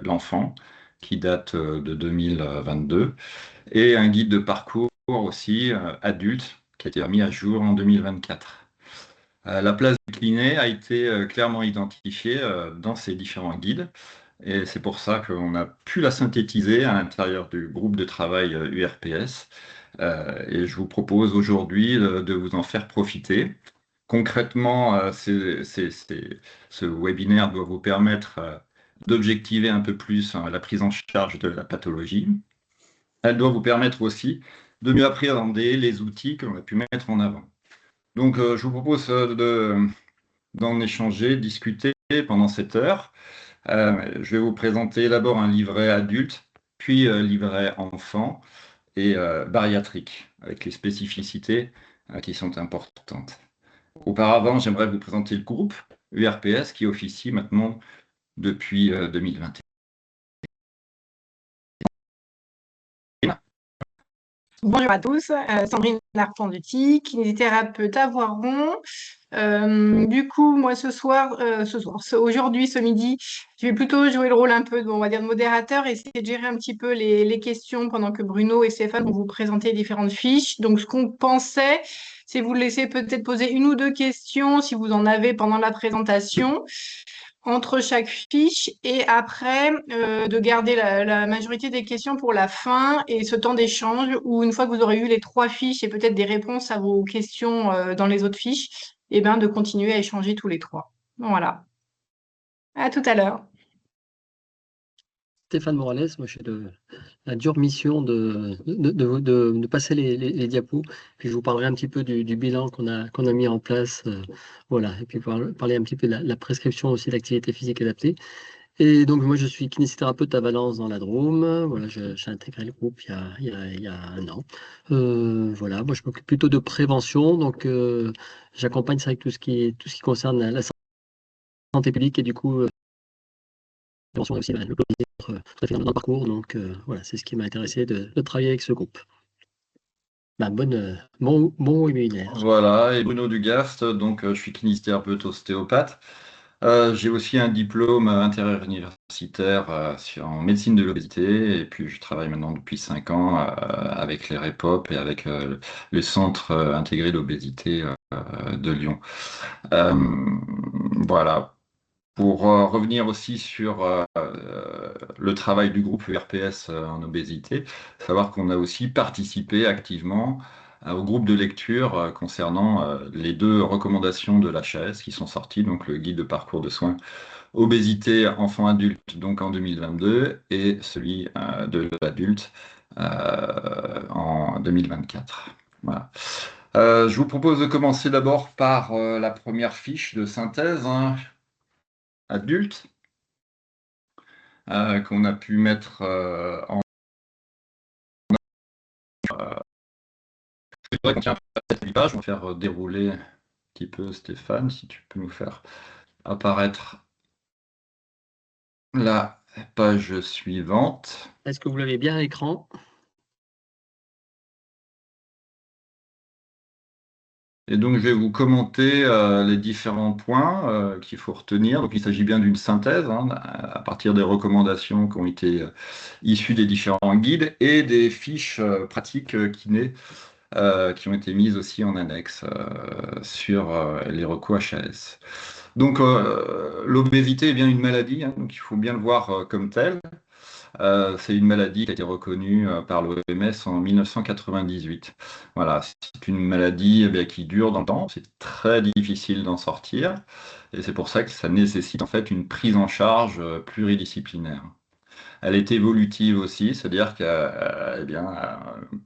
l'enfant, qui date de 2022, et un guide de parcours aussi adulte, qui a été mis à jour en 2024. La place du kiné a été clairement identifiée dans ces différents guides, et c'est pour ça qu'on a pu la synthétiser à l'intérieur du groupe de travail URPS. Et je vous propose aujourd'hui de vous en faire profiter. Concrètement, ce webinaire doit vous permettre d'objectiver un peu plus la prise en charge de la pathologie. Elle doit vous permettre aussi de mieux appréhender les outils que l'on a pu mettre en avant. Donc, je vous propose d'en échanger, discuter pendant cette heure. Je vais vous présenter d'abord un livret adulte, puis livret enfant et bariatrique, avec les spécificités qui sont importantes. Auparavant, j'aimerais vous présenter le groupe URPS qui officie maintenant depuis 2021. Bonjour à tous, Sandrine Larpent-Duty, kinésithérapeute à Voiron. Du coup, moi aujourd'hui, ce midi, je vais plutôt jouer le rôle un peu, on va dire, de modérateur, essayer de gérer un petit peu les questions pendant que Bruno et Stéphane vont vous présenter différentes fiches. Donc, ce qu'on pensait, c'est vous laisser peut-être poser une ou deux questions si vous en avez pendant la présentation entre chaque fiche et après de garder la majorité des questions pour la fin et ce temps d'échange où une fois que vous aurez eu les trois fiches et peut-être des réponses à vos questions dans les autres fiches, et ben de continuer à échanger tous les trois. Voilà. À tout à l'heure. Stéphane Morales, moi j'ai la dure mission de passer les diapos, puis je vous parlerai un petit peu du bilan qu'on a mis en place, voilà, et puis parler un petit peu de la prescription aussi d'activité physique adaptée. Et donc moi je suis kinésithérapeute à Valence dans la Drôme, voilà, j'ai intégré le groupe il y a un an. Voilà, moi je m'occupe plutôt de prévention, donc j'accompagne c'est vrai, tout ce qui concerne la santé publique et du coup prévention et aussi le tout à fait dans le parcours. Donc voilà, c'est ce qui m'a intéressé de travailler avec ce groupe. Bon webinaire. Voilà, et Bruno Dugast, donc je suis kinésithérapeute ostéopathe. J'ai aussi un diplôme interuniversitaire en médecine de l'obésité, et puis je travaille maintenant depuis 5 ans avec les REPOP et avec le Centre intégré d'obésité de Lyon. Voilà. Pour revenir aussi sur le travail du groupe URPS en obésité, savoir qu'on a aussi participé activement au groupe de lecture concernant les deux recommandations de l'HAS qui sont sorties, donc le guide de parcours de soins obésité enfant-adulte donc en 2022 et celui de l'adulte en 2024. Voilà. Je vous propose de commencer d'abord par la première fiche de synthèse, hein, adulte, qu'on a pu mettre en. C'est vrai qu'on tient cette page, on va faire dérouler un petit peu Stéphane, si tu peux nous faire apparaître la page suivante. Est-ce que vous l'avez bien à l'écran? Et donc, je vais vous commenter les différents points qu'il faut retenir. Donc, il s'agit bien d'une synthèse hein, à partir des recommandations qui ont été issues des différents guides et des fiches pratiques kiné qui ont été mises aussi en annexe sur les recours HAS. Donc, l'obésité est bien une maladie, hein, donc il faut bien le voir comme telle. C'est une maladie qui a été reconnue par l'OMS en 1998. Voilà, c'est une maladie eh bien, qui dure dans le temps, c'est très difficile d'en sortir, et c'est pour ça que ça nécessite en fait une prise en charge pluridisciplinaire. Elle est évolutive aussi, c'est-à-dire qu'elle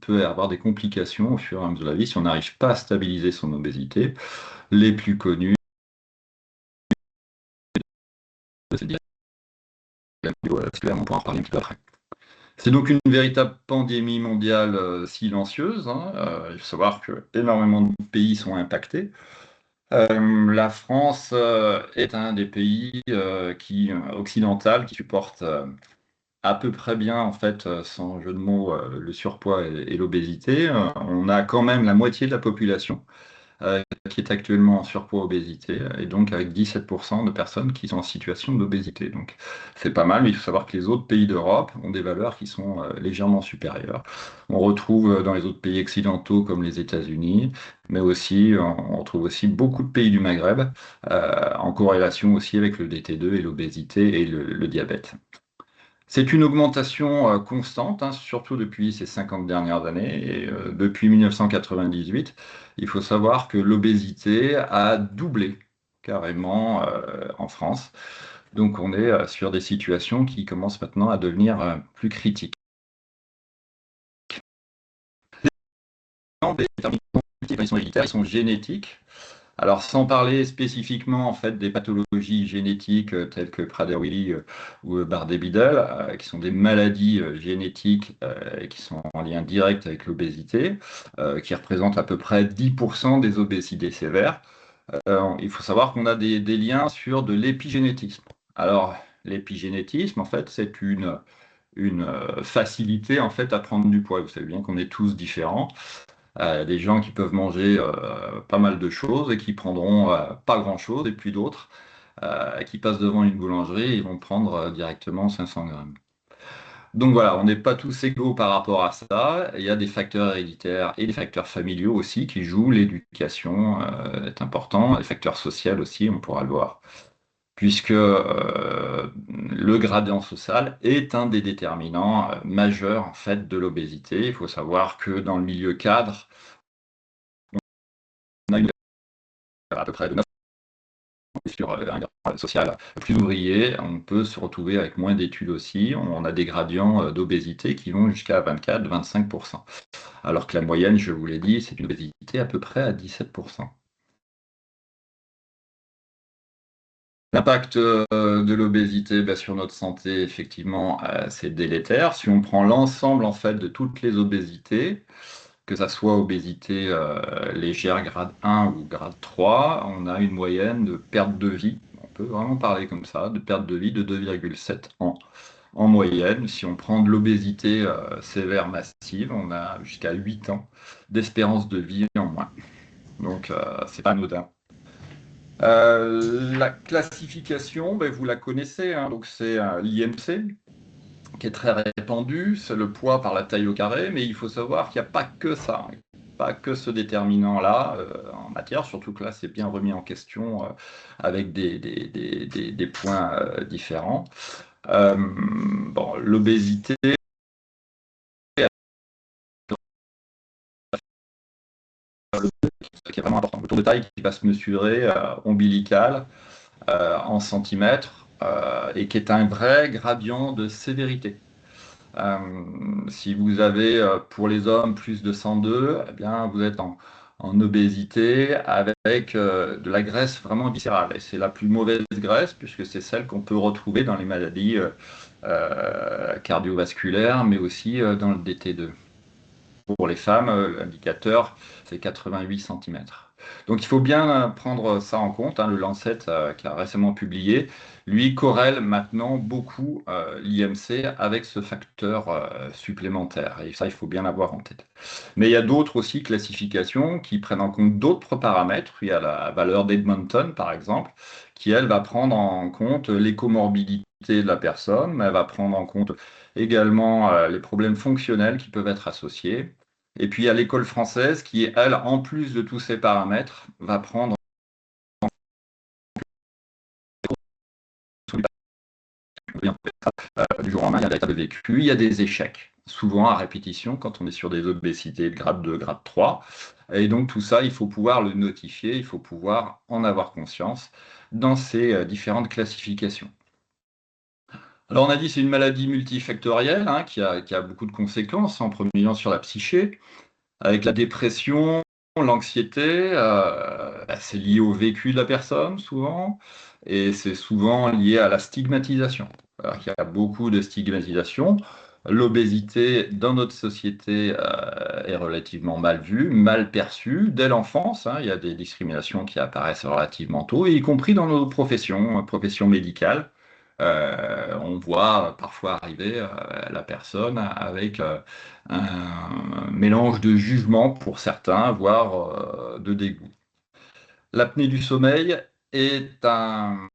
peut avoir des complications au fur et à mesure de la vie si on n'arrive pas à stabiliser son obésité. Les plus connus, c'est on pourra en parler un petit peu après. C'est donc une véritable pandémie mondiale silencieuse, hein. Il faut savoir que énormément de pays sont impactés. La France est un des pays occidental qui supporte à peu près bien, en fait, sans jeu de mots, le surpoids et l'obésité. On a quand même la moitié de la population qui est actuellement en surpoids obésité, et donc avec 17% de personnes qui sont en situation d'obésité. Donc c'est pas mal, mais il faut savoir que les autres pays d'Europe ont des valeurs qui sont légèrement supérieures. On retrouve dans les autres pays occidentaux comme les États-Unis, mais aussi on retrouve aussi beaucoup de pays du Maghreb, en corrélation aussi avec le DT2 et l'obésité et le diabète. C'est une augmentation constante, hein, surtout depuis ces 50 dernières années. Et depuis 1998, il faut savoir que l'obésité a doublé carrément en France. Donc on est sur des situations qui commencent maintenant à devenir plus critiques. Les déterminants ils sont héréditaires, ils sont génétiques. Alors, sans parler spécifiquement en fait des pathologies génétiques telles que Prader-Willi ou Bardet-Biedl, qui sont des maladies génétiques et qui sont en lien direct avec l'obésité, qui représentent à peu près 10% des obésités sévères. Il faut savoir qu'on a des liens sur de l'épigénétisme. Alors, l'épigénétisme, en fait, c'est une facilité en fait à prendre du poids. Vous savez bien qu'on est tous différents. Des gens qui peuvent manger pas mal de choses et qui prendront pas grand-chose, et puis d'autres qui passent devant une boulangerie et ils vont prendre directement 500 grammes. Donc voilà, on n'est pas tous égaux par rapport à ça. Il y a des facteurs héréditaires et des facteurs familiaux aussi qui jouent. L'éducation est important, les facteurs sociaux aussi, on pourra le voir, puisque le gradient social est un des déterminants majeurs en fait de l'obésité. Il faut savoir que dans le milieu cadre, on a une à peu près de 9 sur un grade social plus ouvrier, on peut se retrouver avec moins d'études aussi. On a des gradients d'obésité qui vont jusqu'à 24-25%. Alors que la moyenne, je vous l'ai dit, c'est une obésité à peu près à 17%. L'impact de l'obésité sur notre santé, effectivement, c'est délétère. Si on prend l'ensemble en fait de toutes les obésités, que ça soit obésité légère grade 1 ou grade 3, on a une moyenne de perte de vie, on peut vraiment parler comme ça, de perte de vie de 2,7 ans en moyenne. Si on prend de l'obésité sévère massive, on a jusqu'à 8 ans d'espérance de vie en moins. Donc c'est pas anodin. La classification, vous la connaissez, hein, donc c'est l'IMC qui est très répandu, c'est le poids par la taille au carré, mais il faut savoir qu'il n'y a pas que ça, hein, pas que ce déterminant-là en matière, surtout que là c'est bien remis en question avec des points différents. Bon, l'obésité qui est vraiment important. Le tour de taille qui va se mesurer ombilical en centimètres et qui est un vrai gradient de sévérité. Si vous avez pour les hommes plus de 102, eh bien, vous êtes en obésité avec de la graisse vraiment viscérale. Et c'est la plus mauvaise graisse puisque c'est celle qu'on peut retrouver dans les maladies cardiovasculaires, mais aussi dans le DT2. Pour les femmes, l'indicateur, c'est 88 cm. Donc il faut bien prendre ça en compte, hein. Le Lancet, qui a récemment publié, lui corrèle maintenant beaucoup l'IMC avec ce facteur supplémentaire. Et ça, il faut bien l'avoir en tête. Mais il y a d'autres aussi classifications qui prennent en compte d'autres paramètres. Il y a la valeur d'Edmonton, par exemple, qui, elle, va prendre en compte les comorbidités de la personne, mais elle va prendre en compte également les problèmes fonctionnels qui peuvent être associés. Et puis il y a l'école française qui, elle, en plus de tous ces paramètres, va prendre du jour au lendemain, il y a des étapes de vécu, il y a des échecs, souvent à répétition quand on est sur des obésités de grade 2, grade 3. Et donc tout ça, il faut pouvoir le notifier, il faut pouvoir en avoir conscience dans ces différentes classifications. Alors on a dit que c'est une maladie multifactorielle hein, qui a beaucoup de conséquences, en premier lieu sur la psyché, avec la dépression, l'anxiété, c'est lié au vécu de la personne souvent, et c'est souvent lié à la stigmatisation. Alors qu'il y a beaucoup de stigmatisation. L'obésité dans notre société est relativement mal vue, mal perçue dès l'enfance, hein. Il y a des discriminations qui apparaissent relativement tôt, y compris dans nos professions médicales. On voit parfois arriver la personne avec un mélange de jugement pour certains, voire de dégoût. L'apnée du sommeil est un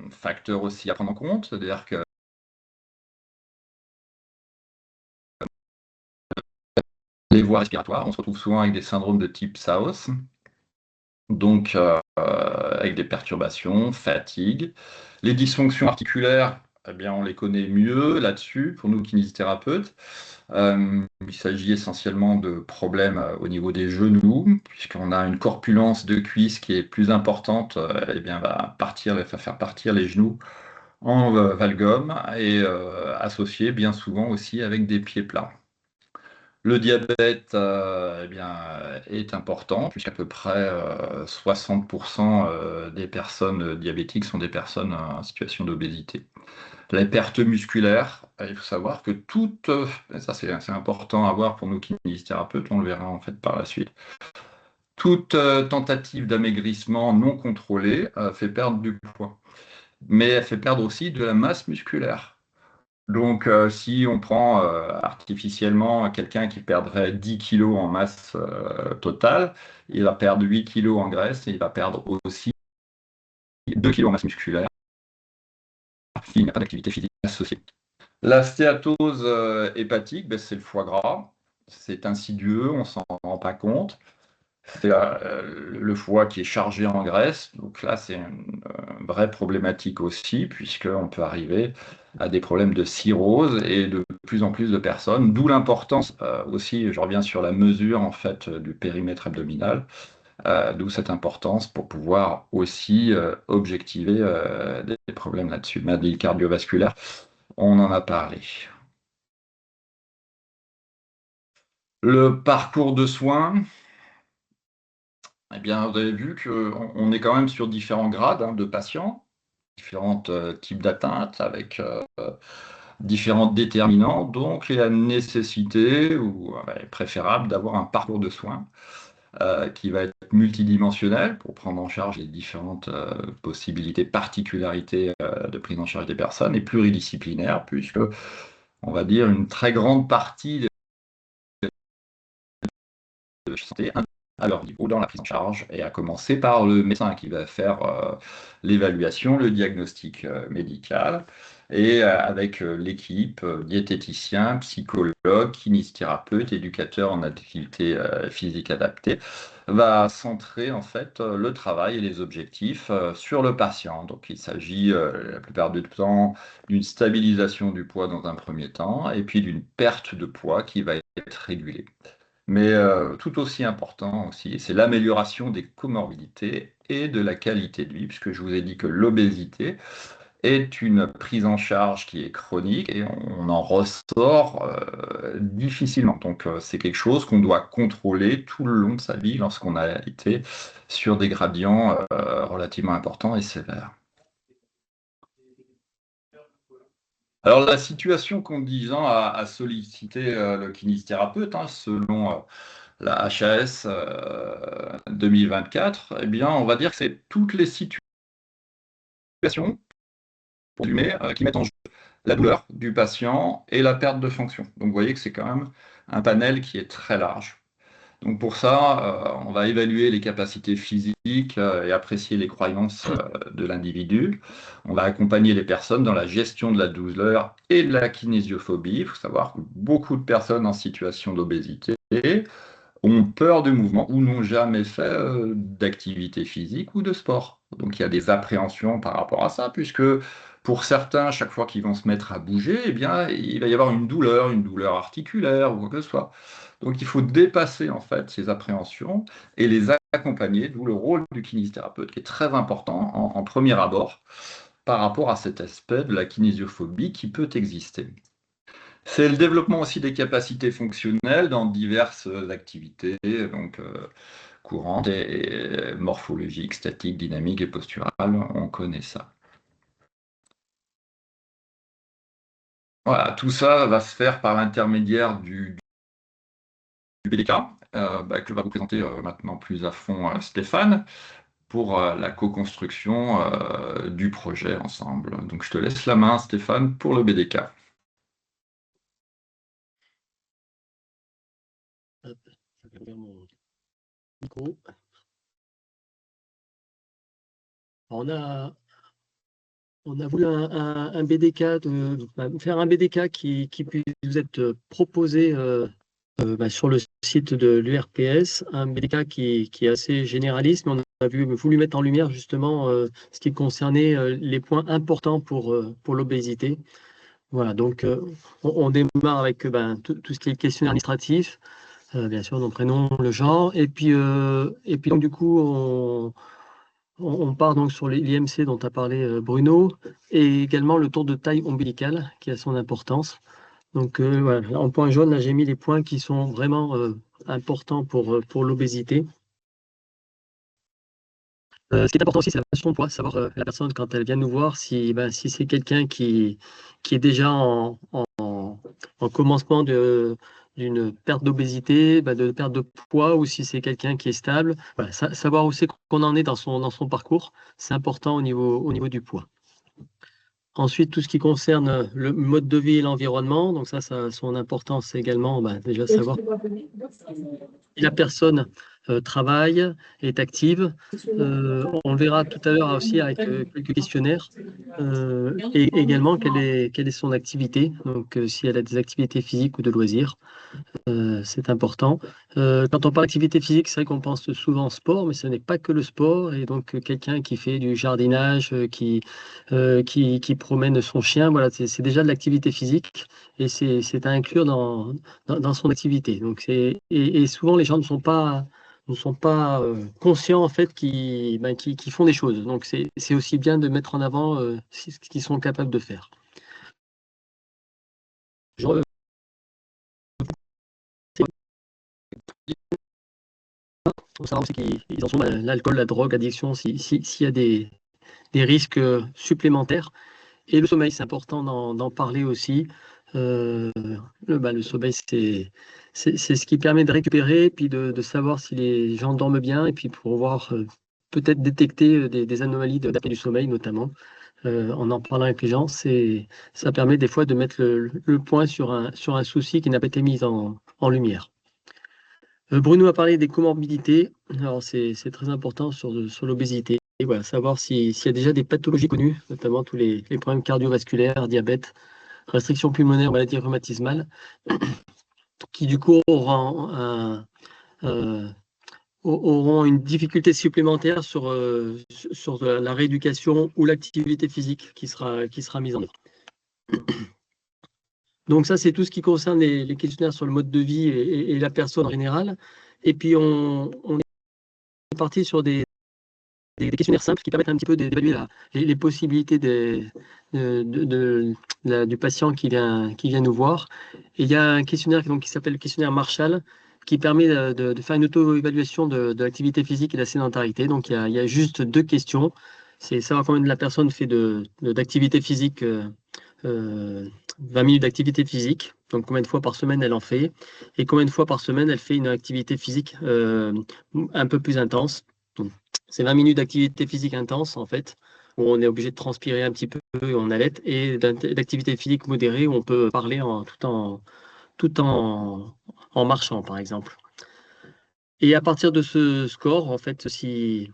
facteur aussi à prendre en compte, c'est-à-dire que les voies respiratoires, on se retrouve souvent avec des syndromes de type SAOS, donc avec des perturbations, fatigue. Les dysfonctions articulaires, eh bien, on les connaît mieux là-dessus, pour nous kinésithérapeutes. Il s'agit essentiellement de problèmes au niveau des genoux, puisqu'on a une corpulence de cuisse qui est plus importante, eh bien, va faire partir les genoux en valgum et associé bien souvent aussi avec des pieds plats. Le diabète eh bien, est important, puisqu'à peu près 60% des personnes diabétiques sont des personnes en situation d'obésité. La perte musculaire, il faut savoir que ça c'est important à voir pour nous kinésithérapeutes, on le verra en fait par la suite, toute tentative d'amaigrissement non contrôlée fait perdre du poids, mais elle fait perdre aussi de la masse musculaire. Donc, si on prend artificiellement quelqu'un qui perdrait 10 kilos en masse totale, il va perdre 8 kilos en graisse et il va perdre aussi 2 kilos en masse musculaire s'il n'y a pas d'activité physique associée. La stéatose hépatique, ben, c'est le foie gras. C'est insidieux, on ne s'en rend pas compte. C'est le foie qui est chargé en graisse. Donc là, c'est une vraie problématique aussi, puisqu'on peut arriver à des problèmes de cirrhose et de plus en plus de personnes. D'où l'importance aussi, je reviens sur la mesure en fait du périmètre abdominal, d'où cette importance pour pouvoir aussi objectiver des problèmes là-dessus. Maladie cardiovasculaire, on en a parlé. Le parcours de soins, eh bien, vous avez vu qu'on est quand même sur différents grades de patients, différents types d'atteintes avec différents déterminants. Donc, il y a nécessité ou préférable d'avoir un parcours de soins qui va être multidimensionnel pour prendre en charge les différentes possibilités, particularités de prise en charge des personnes et pluridisciplinaire, puisque, on va dire, une très grande partie de santé à leur niveau dans la prise en charge, et à commencer par le médecin qui va faire l'évaluation, le diagnostic médical, et avec l'équipe, diététicien, psychologue, kinésithérapeute, éducateur en activité physique adaptée, va centrer en fait le travail et les objectifs sur le patient. Donc il s'agit la plupart du temps d'une stabilisation du poids dans un premier temps, et puis d'une perte de poids qui va être régulée. Mais tout aussi important aussi, c'est l'amélioration des comorbidités et de la qualité de vie, puisque je vous ai dit que l'obésité est une prise en charge qui est chronique et on en ressort difficilement. Donc c'est quelque chose qu'on doit contrôler tout le long de sa vie lorsqu'on a été sur des gradients relativement importants et sévères. Alors la situation conduisant à solliciter le kinésithérapeute, selon la HAS 2024, eh bien, on va dire que c'est toutes les situations qui mettent en jeu la douleur du patient et la perte de fonction. Donc vous voyez que c'est quand même un panel qui est très large. Donc pour ça, on va évaluer les capacités physiques et apprécier les croyances de l'individu. On va accompagner les personnes dans la gestion de la douleur et de la kinésiophobie. Il faut savoir que beaucoup de personnes en situation d'obésité ont peur du mouvement ou n'ont jamais fait d'activité physique ou de sport. Donc il y a des appréhensions par rapport à ça, puisque pour certains, chaque fois qu'ils vont se mettre à bouger, eh bien, il va y avoir une douleur articulaire ou quoi que ce soit. Donc il faut dépasser en fait ces appréhensions et les accompagner, d'où le rôle du kinésithérapeute qui est très important en premier abord par rapport à cet aspect de la kinésiophobie qui peut exister. C'est le développement aussi des capacités fonctionnelles dans diverses activités, donc courantes et morphologiques, statiques, dynamiques et posturales. On connaît ça. Voilà, tout ça va se faire par l'intermédiaire du BDK, que va vous présenter maintenant plus à fond Stéphane, pour la co-construction du projet ensemble. Donc je te laisse la main, Stéphane, pour le BDK. Hop, je vais ouvrir mon micro. On a voulu un BDK, faire un BDK qui puisse vous être proposé sur le site de l'URPS, un BDK qui est assez généraliste, mais on a voulu mettre en lumière justement ce qui concernait les points importants pour l'obésité. Voilà, donc on démarre avec tout ce qui est questionnaire administratif, bien sûr, nom, prénom, le genre, et puis donc du coup, on part donc sur l'IMC dont a parlé Bruno, et également le tour de taille ombilicale qui a son importance. Donc voilà, en point jaune, là j'ai mis les points qui sont vraiment importants pour l'obésité. Ce qui est important aussi, c'est la façon pour savoir la personne quand elle vient nous voir, si c'est quelqu'un qui est déjà en commencement d'une perte d'obésité, de perte de poids, ou si c'est quelqu'un qui est stable. Voilà, savoir où c'est qu'on en est dans son parcours, c'est important au niveau du poids. Ensuite, tout ce qui concerne le mode de vie et l'environnement, donc ça a son importance également, déjà savoir si la personne travaille, est active. On le verra tout à l'heure aussi avec quelques questionnaires. Et également, quelle est son activité, donc si elle a des activités physiques ou de loisirs. C'est important. Quand on parle d'activité physique, c'est vrai qu'on pense souvent au sport, mais ce n'est pas que le sport. Et donc, quelqu'un qui fait du jardinage, qui promène son chien, voilà, c'est déjà de l'activité physique et c'est à inclure dans son activité. Donc, et souvent, les gens ne sont pas conscients en fait qui font des choses. Donc, c'est aussi bien de mettre en avant ce qu'ils sont capables de faire. Il faut savoir aussi qu'ils en sont l'alcool, la drogue, l'addiction, s'il y a des risques supplémentaires. Et le sommeil, c'est important d'en parler aussi. Le sommeil, c'est ce qui permet de récupérer, puis de savoir si les gens dorment bien, et puis pour voir peut-être détecter des anomalies d'apnée du sommeil, notamment. En parlant avec les gens, ça permet des fois de mettre le point sur un souci qui n'a pas été mis en lumière. Bruno a parlé des comorbidités. Alors, c'est très important sur l'obésité. Et voilà, savoir s'il y a déjà des pathologies connues, notamment tous les problèmes cardiovasculaires, diabète, restrictions pulmonaires, maladies rhumatismales, qui du coup auront une difficulté supplémentaire sur la rééducation ou l'activité physique qui sera mise en œuvre. Donc ça, c'est tout ce qui concerne les questionnaires sur le mode de vie et la personne en général. Et puis, on est parti sur des questionnaires simples qui permettent un petit peu d'évaluer les possibilités du patient qui vient nous voir. Et il y a un questionnaire qui s'appelle le questionnaire Marshall, qui permet de faire une auto-évaluation de l'activité physique et de la sédentarité. Donc, il y a juste 2 questions. C'est savoir combien la personne fait d'activité physique 20 minutes d'activité physique, donc combien de fois par semaine elle en fait, et combien de fois par semaine elle fait une activité physique un peu plus intense. C'est 20 minutes d'activité physique intense, en fait, où on est obligé de transpirer un petit peu, on halète, et d'activité physique modérée, où on peut parler tout en marchant, par exemple. Et à partir de ce score, en fait, si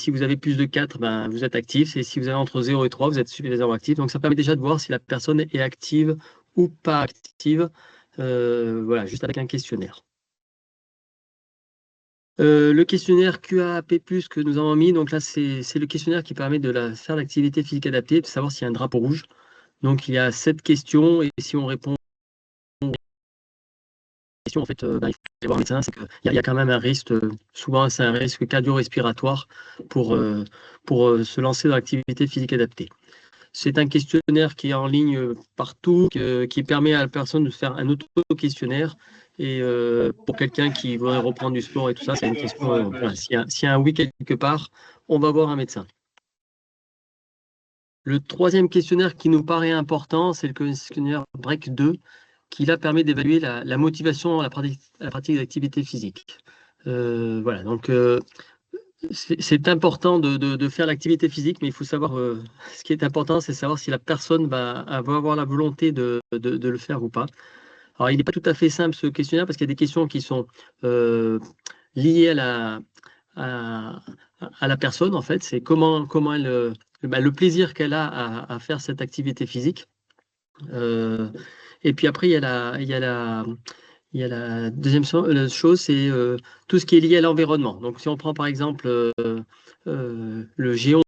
vous avez plus de 4, vous êtes actif. Et si vous avez entre 0 et 3, vous êtes suffisamment actif. Donc, ça permet déjà de voir si la personne est active ou pas active. Voilà, juste avec un questionnaire. Le questionnaire QAP+, que nous avons mis, donc là, c'est le questionnaire qui permet de faire l'activité physique adaptée, de savoir s'il y a un drapeau rouge. Donc, il y a 7 questions. Et si on répond en fait, il faut aller voir un médecin, c'est qu'il y a quand même un risque, souvent c'est un risque cardio-respiratoire pour se lancer dans l'activité physique adaptée. C'est un questionnaire qui est en ligne partout, qui permet à la personne de faire un auto-questionnaire. Et pour quelqu'un qui voudrait reprendre du sport et tout ça, c'est une question, s'il y a un oui quelque part, on va voir un médecin. Le 3e questionnaire qui nous paraît important, c'est le questionnaire BREAK 2, qui là permet d'évaluer la motivation à la pratique d'activité physique. Voilà, donc c'est important de faire l'activité physique, mais il faut savoir, ce qui est important, c'est savoir si la personne va avoir la volonté de le faire ou pas. Alors, il n'est pas tout à fait simple ce questionnaire, parce qu'il y a des questions qui sont liées à à la personne, en fait, c'est comment elle, le plaisir qu'elle a à faire cette activité physique. Et puis après, il y a la deuxième chose, c'est tout ce qui est lié à l'environnement. Donc, si on prend par exemple le géant,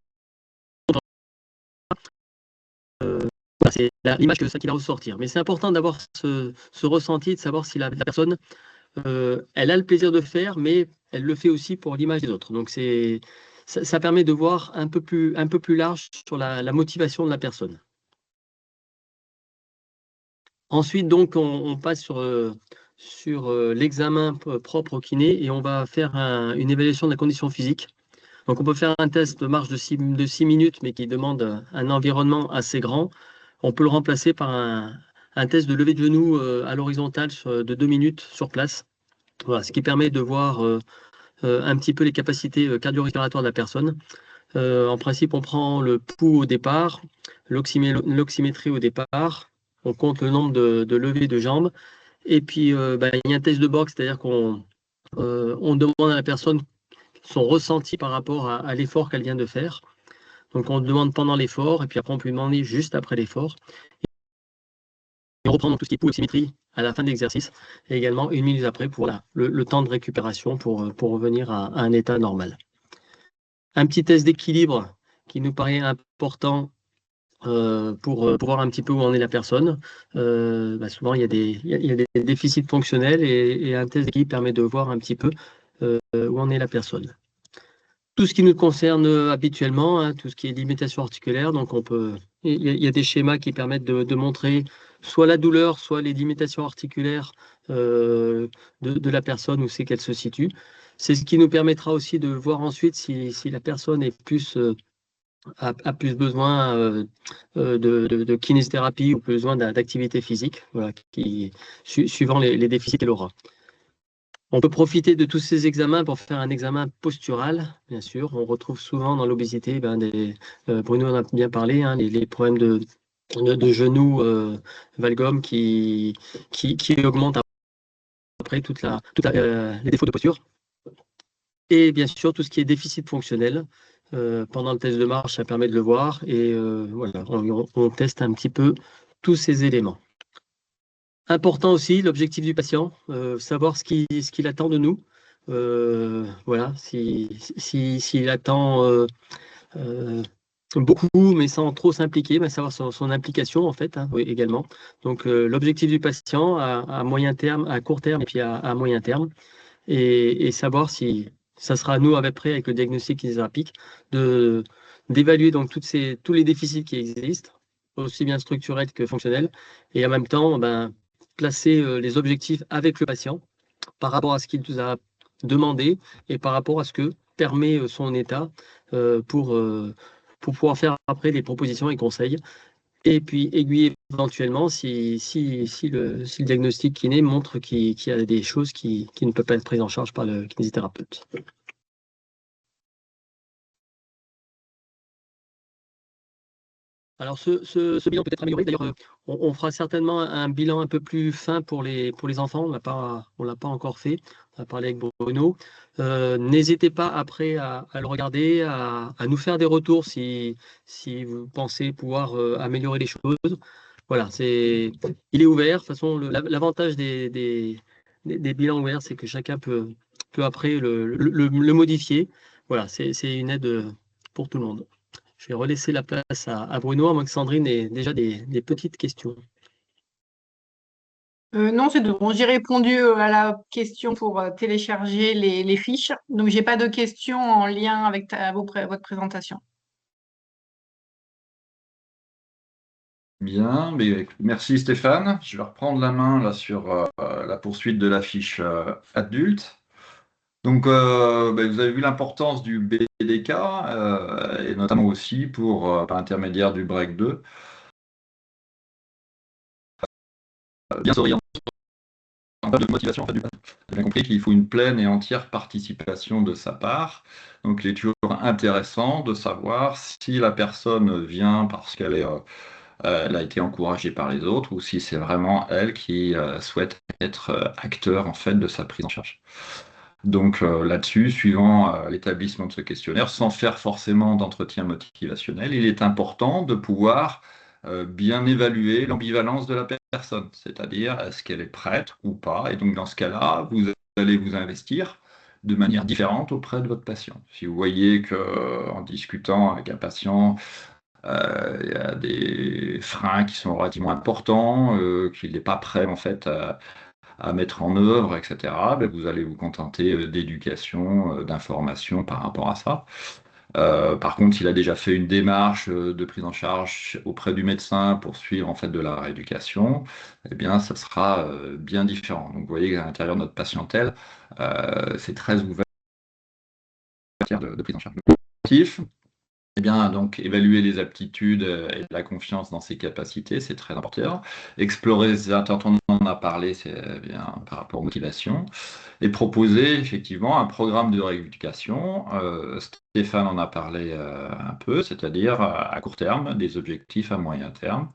voilà, c'est l'image que ça qui va ressortir. Mais c'est important d'avoir ce ressenti, de savoir si la personne, elle a le plaisir de faire, mais elle le fait aussi pour l'image des autres. Donc, ça permet de voir un peu plus large sur la motivation de la personne. Ensuite, donc, on passe sur l'examen propre au kiné et on va faire une évaluation de la condition physique. Donc, on peut faire un test de marche de 6 minutes, mais qui demande un environnement assez grand. On peut le remplacer par un test de levée de genoux à l'horizontale de 2 minutes sur place. Voilà, ce qui permet de voir un petit peu les capacités cardio-respiratoires de la personne. En principe, on prend le pouls au départ, l'oxymétrie au départ, on compte le nombre de levées de jambes, et puis il y a un test de boxe, c'est-à-dire qu'on demande à la personne son ressenti par rapport à l'effort qu'elle vient de faire. Donc on demande pendant l'effort, et puis après on peut lui demander juste après l'effort. Et on reprend donc tout ce qui est pouls, oxymétrie à la fin de l'exercice, et également 1 minute après pour le temps de récupération pour revenir à un état normal. Un petit test d'équilibre qui nous paraît important pour voir un petit peu où en est la personne. Souvent, il y a des déficits fonctionnels et un test d'équilibre permet de voir un petit peu où en est la personne. Tout ce qui nous concerne habituellement, hein, tout ce qui est limitation articulaire, donc il y a des schémas qui permettent de montrer soit la douleur, soit les limitations articulaires de la personne, où c'est qu'elle se situe. C'est ce qui nous permettra aussi de voir ensuite si la personne est a plus besoin de kinésithérapie ou besoin d'activité physique, voilà, suivant les déficits qu'elle aura. On peut profiter de tous ces examens pour faire un examen postural, bien sûr. On retrouve souvent dans l'obésité, Bruno en a bien parlé, hein, les problèmes de genoux, valgum qui augmentent après les défauts de posture. Et bien sûr, tout ce qui est déficit fonctionnel. Pendant le test de marche, ça permet de le voir. Et voilà, on teste un petit peu tous ces éléments. Important aussi, l'objectif du patient, savoir ce qu'il attend de nous. Voilà, s'il attend beaucoup, mais sans trop s'impliquer, savoir son implication en fait, hein, oui, également. Donc l'objectif du patient à moyen terme, à court terme et puis à moyen terme, et savoir si ça sera à nous après avec le diagnostic kinésithérapique d'évaluer donc tous les déficits qui existent, aussi bien structurels que fonctionnels, et en même temps placer les objectifs avec le patient par rapport à ce qu'il nous a demandé et par rapport à ce que permet son état pour pouvoir faire après des propositions et conseils. Et puis aiguiller éventuellement si le diagnostic kiné montre qu'il y a des choses qui ne peuvent pas être prises en charge par le kinésithérapeute. Alors ce bilan peut être amélioré. D'ailleurs, on fera certainement un bilan un peu plus fin pour les enfants. On l'a pas encore fait. On a parlé avec Bruno. N'hésitez pas après à le regarder, à nous faire des retours si vous pensez pouvoir améliorer les choses. Voilà, il est ouvert. De toute façon, l'avantage des bilans ouverts, c'est que chacun peut après le modifier. Voilà, c'est une aide pour tout le monde. Je vais relaisser la place à Bruno, à moins que Sandrine ait déjà des petites questions. Non, c'est tout. Bon, j'ai répondu à la question pour télécharger les fiches. Donc, j'ai pas de questions en lien avec votre présentation. Bien, mais merci Stéphane. Je vais reprendre la main là sur la poursuite de la fiche adulte. Donc, vous avez vu l'importance du BDK et notamment aussi par intermédiaire du break 2, bien s'orienter en termes de motivation en fait, du patient. J'ai bien compris qu'il faut une pleine et entière participation de sa part. Donc, il est toujours intéressant de savoir si la personne vient parce elle a été encouragée par les autres ou si c'est vraiment elle qui souhaite être acteur en fait de sa prise en charge. Donc là-dessus, suivant l'établissement de ce questionnaire, sans faire forcément d'entretien motivationnel, il est important de pouvoir bien évaluer l'ambivalence de la personne, c'est-à-dire est-ce qu'elle est prête ou pas. Et donc dans ce cas-là, vous allez vous investir de manière différente auprès de votre patient. Si vous voyez que en discutant avec un patient, il y a des freins qui sont relativement importants, qu'il n'est pas prêt en fait à mettre en œuvre, etc., ben, vous allez vous contenter d'éducation, d'information par rapport à ça. Par contre, s'il a déjà fait une démarche de prise en charge auprès du médecin pour suivre en fait de la rééducation, eh bien, ça sera bien différent. Donc, vous voyez qu'à l'intérieur de notre patientèle, c'est très ouvert de prise en charge. Eh bien, donc, évaluer les aptitudes et la confiance dans ses capacités, c'est très important. Explorer les attentes, on en a parlé, c'est bien par rapport aux motivations. Et proposer effectivement un programme de rééducation. Stéphane en a parlé un peu, c'est-à-dire à court terme, des objectifs à moyen terme.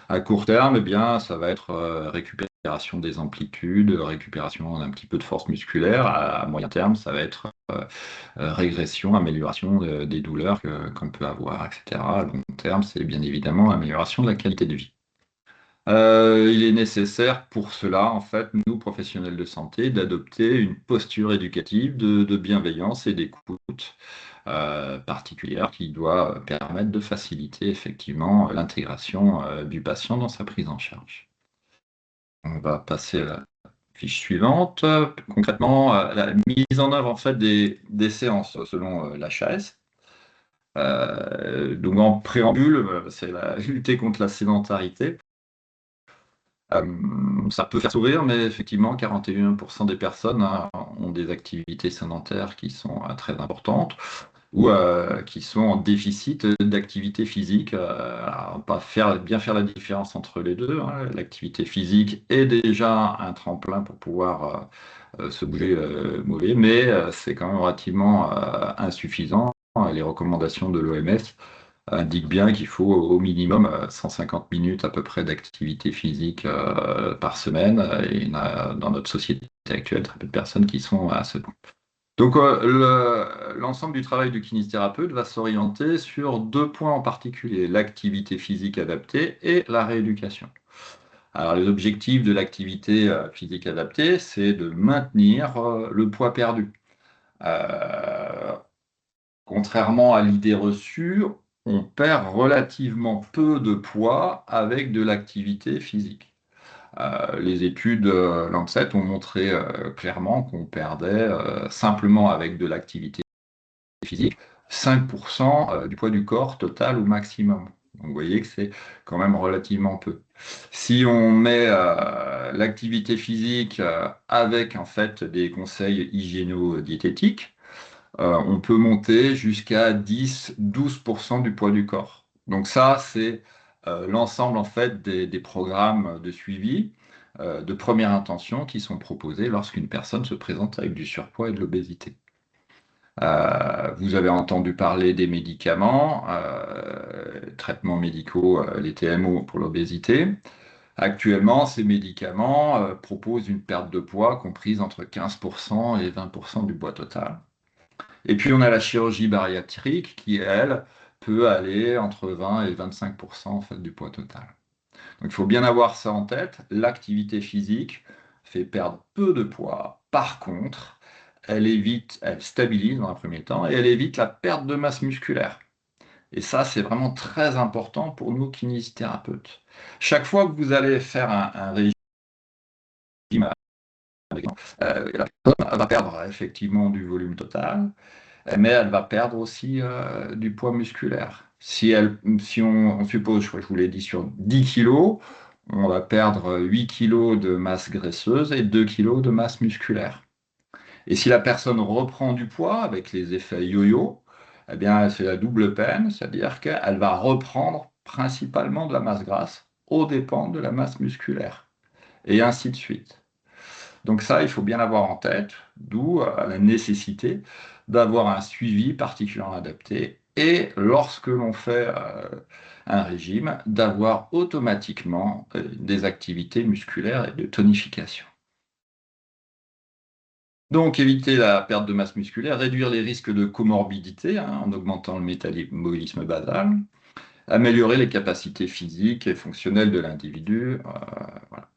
À court terme, eh bien, ça va être récupération des amplitudes, récupération d'un petit peu de force musculaire. À moyen terme, ça va être régression, amélioration des douleurs qu'on peut avoir, etc. À long terme, c'est bien évidemment amélioration de la qualité de vie. Il est nécessaire pour cela, en fait, nous, professionnels de santé, d'adopter une posture éducative de bienveillance et d'écoute particulière qui doit permettre de faciliter effectivement l'intégration du patient dans sa prise en charge. On va passer à la fiche suivante. Concrètement, la mise en œuvre en fait des séances selon l'HAS. Donc en préambule, c'est la lutter contre la sédentarité. Ça peut faire sourire, mais effectivement, 41% des personnes ont des activités sédentaires qui sont très importantes ou qui sont en déficit d'activité physique. Alors, bien faire la différence entre les deux, hein. L'activité physique est déjà un tremplin pour pouvoir se bouger mauvais, mais c'est quand même relativement insuffisant. Les recommandations de l'OMS indique bien qu'il faut au minimum 150 minutes à peu près d'activité physique par semaine. Et il y en a dans notre société actuelle très peu de personnes qui sont à ce point. Donc l'ensemble du travail du kinésithérapeute va s'orienter sur deux points en particulier, l'activité physique adaptée et la rééducation. Alors les objectifs de l'activité physique adaptée, c'est de maintenir le poids perdu. Euh, Contrairement à l'idée reçue, on perd relativement peu de poids avec de l'activité physique. Les études Lancet ont montré clairement qu'on perdait simplement avec de l'activité physique 5% du poids du corps total au maximum. Donc vous voyez que c'est quand même relativement peu. Si on met l'activité physique avec en fait des conseils hygiéno-diététiques, on peut monter jusqu'à 10-12% du poids du corps. Donc ça, c'est l'ensemble en fait des programmes de suivi de première intention qui sont proposés lorsqu'une personne se présente avec du surpoids et de l'obésité. Vous avez entendu parler des médicaments, traitements médicaux, les TMO pour l'obésité. Actuellement, ces médicaments proposent une perte de poids comprise entre 15% et 20% du poids total. Et puis on a la chirurgie bariatrique qui, elle, peut aller entre 20 et 25% en fait, du poids total. Donc il faut bien avoir ça en tête. L'activité physique fait perdre peu de poids. Par contre, elle stabilise dans un premier temps et elle évite la perte de masse musculaire. Et ça, c'est vraiment très important pour nous kinésithérapeutes. Chaque fois que vous allez faire un régime, la personne va perdre effectivement du volume total, mais elle va perdre aussi du poids musculaire. Si on suppose, je crois que je vous l'ai dit, sur 10 kilos, on va perdre 8 kilos de masse graisseuse et 2 kilos de masse musculaire. Et si la personne reprend du poids avec les effets yo-yo, eh bien, c'est la double peine, c'est-à-dire qu'elle va reprendre principalement de la masse grasse aux dépens de la masse musculaire, et ainsi de suite. Donc ça, il faut bien l'avoir en tête, d'où la nécessité d'avoir un suivi particulièrement adapté et lorsque l'on fait un régime, d'avoir automatiquement des activités musculaires et de tonification. Donc, éviter la perte de masse musculaire, réduire les risques de comorbidité en augmentant le métabolisme basal, améliorer les capacités physiques et fonctionnelles de l'individu. Voilà.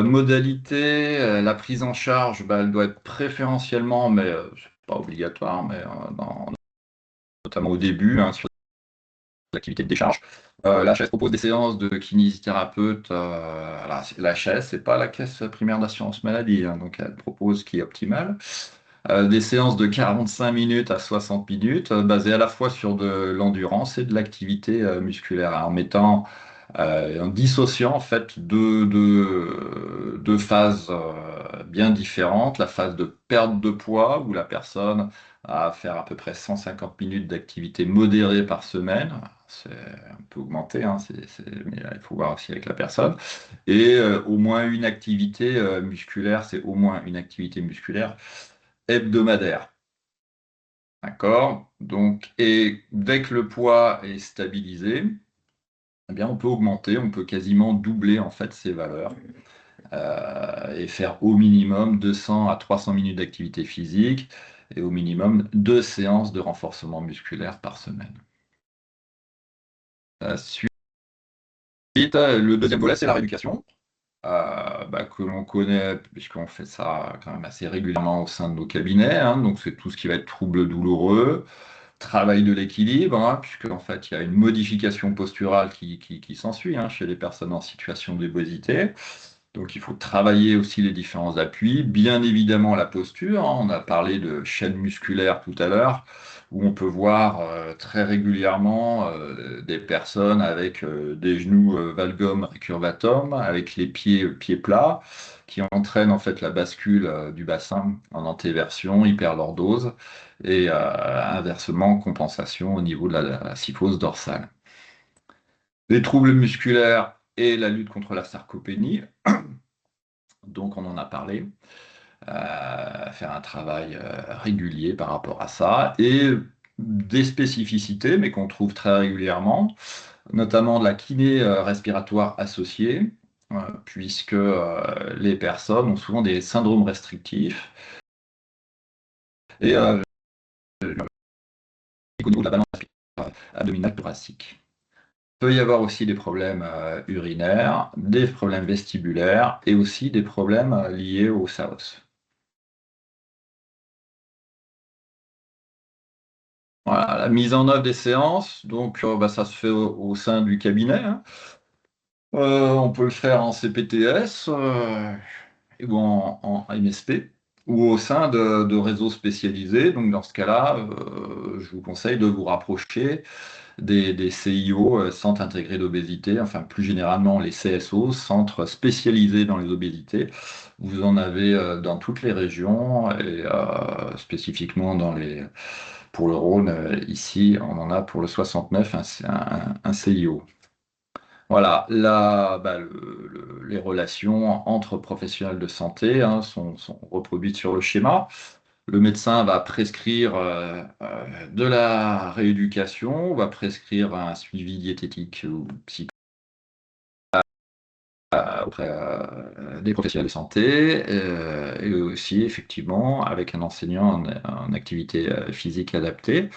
Modalité, la prise en charge, bah, elle doit être préférentiellement, mais c'est pas obligatoire, mais notamment au début, sur l'activité de décharge. L'HS propose des séances de kinésithérapeute. L'HS, c'est pas la caisse primaire d'assurance maladie, donc elle propose ce qui est optimal. Des séances de 45 minutes à 60 minutes, basées à la fois sur de l'endurance et de l'activité musculaire, en dissociant en fait deux phases bien différentes. La phase de perte de poids, où la personne a à faire à peu près 150 minutes d'activité modérée par semaine. C'est un peu augmenté, mais il faut voir aussi avec la personne. Et au moins une activité musculaire, c'est au moins une activité musculaire hebdomadaire. D'accord? Donc, et dès que le poids est stabilisé, eh bien, on peut augmenter, on peut quasiment doubler en fait ces valeurs et faire au minimum 200 à 300 minutes d'activité physique et au minimum 2 séances de renforcement musculaire par semaine. Ensuite, le deuxième volet, c'est la rééducation, que l'on connaît puisqu'on fait ça quand même assez régulièrement au sein de nos cabinets. Donc, c'est tout ce qui va être troubles douloureux, travail de l'équilibre, puisque en fait, il y a une modification posturale qui s'ensuit chez les personnes en situation d'obésité. Donc, il faut travailler aussi les différents appuis, bien évidemment la posture. On a parlé de chaîne musculaire tout à l'heure, où on peut voir très régulièrement des personnes avec des genoux valgum recurvatum, avec les pieds plats, qui entraînent en fait la bascule du bassin en antéversion, hyperlordose, et inversement, compensation au niveau de la syphose dorsale. Les troubles musculaires et la lutte contre la sarcopénie. Donc, on en a parlé, faire un travail régulier par rapport à ça, et des spécificités, mais qu'on trouve très régulièrement, notamment de la kiné respiratoire associée, puisque les personnes ont souvent des syndromes restrictifs, et au niveau de la balance abdominale thoracique. Il peut y avoir aussi des problèmes urinaires, des problèmes vestibulaires, et aussi des problèmes liés au SAOS. Voilà, la mise en œuvre des séances, donc ça se fait au sein du cabinet. On peut le faire en CPTS ou en MSP ou au sein de réseaux spécialisés. Donc dans ce cas-là, je vous conseille de vous rapprocher des CIO, centres intégrés d'obésité, enfin plus généralement les CSO, centres spécialisés dans les obésités. Vous en avez dans toutes les régions et spécifiquement pour le Rhône, ici, on en a pour le 69, un CIO. Voilà, là, les relations entre professionnels de santé sont reproduites sur le schéma. Le médecin va prescrire de la rééducation, va prescrire un suivi diététique ou psychologique auprès des professionnels de santé, et aussi effectivement avec un enseignant en activité physique adaptée.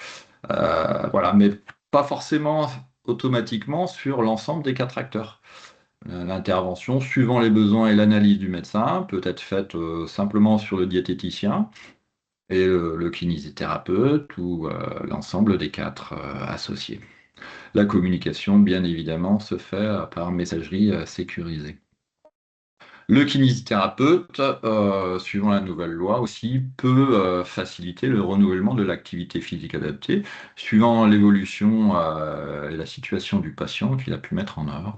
Voilà, mais pas forcément automatiquement sur l'ensemble des 4 acteurs. L'intervention, suivant les besoins et l'analyse du médecin, peut être faite simplement sur le diététicien et le kinésithérapeute ou l'ensemble des 4 associés. La communication, bien évidemment, se fait par messagerie sécurisée. Le kinésithérapeute, suivant la nouvelle loi aussi, peut faciliter le renouvellement de l'activité physique adaptée, suivant l'évolution et la situation du patient qu'il a pu mettre en œuvre.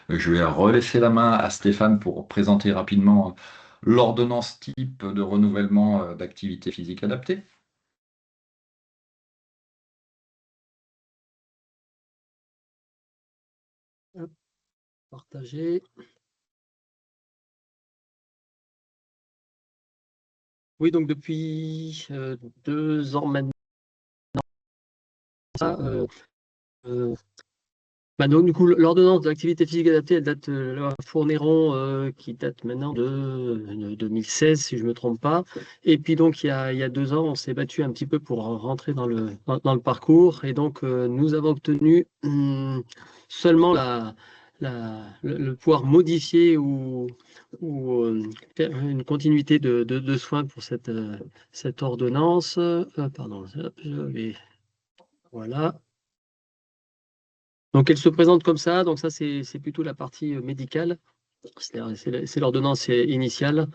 Je vais relaisser la main à Stéphane pour présenter rapidement l'ordonnance type de renouvellement d'activité physique adaptée. Partager. Oui, donc depuis 2 ans maintenant, euh, Donc, du coup, l'ordonnance de l'activité physique adaptée, elle date, la Fourneron, qui date maintenant de 2016, si je ne me trompe pas. Et puis, donc, il y a 2 ans, on s'est battu un petit peu pour rentrer dans le parcours. Et donc, nous avons obtenu seulement le pouvoir modifier ou faire une continuité de soins pour cette ordonnance. Pardon, hop, voilà. Donc, elle se présente comme ça. Donc, ça, c'est plutôt la partie médicale. C'est l'ordonnance initiale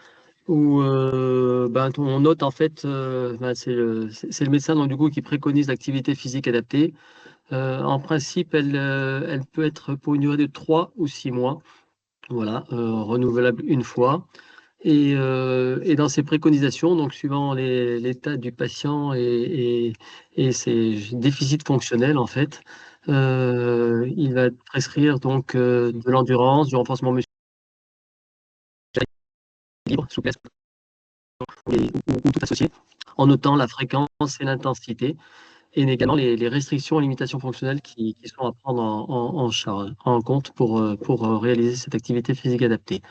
où on note en fait, c'est le médecin donc, du coup, qui préconise l'activité physique adaptée. En principe, elle peut être pour une durée de 3 ou 6 mois, voilà, renouvelable une fois. Et dans ces préconisations, donc suivant l'état du patient et ses déficits fonctionnels, en fait, il va prescrire donc de l'endurance, du renforcement musculaire libre, souplesse ou tout associé, en notant la fréquence et l'intensité, et également les restrictions et limitations fonctionnelles qui sont à prendre en charge, en compte pour réaliser cette activité physique adaptée.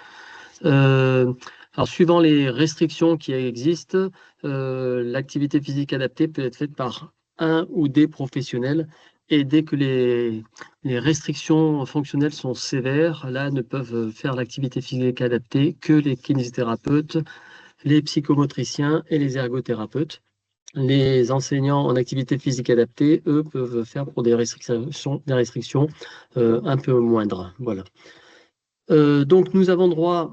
Euh, alors, suivant les restrictions qui existent, l'activité physique adaptée peut être faite par un ou des professionnels. Et dès que les restrictions fonctionnelles sont sévères, là ne peuvent faire l'activité physique adaptée que les kinésithérapeutes, les psychomotriciens et les ergothérapeutes. Les enseignants en activité physique adaptée, eux, peuvent faire pour des restrictions un peu moindres. Voilà. Donc, nous avons droit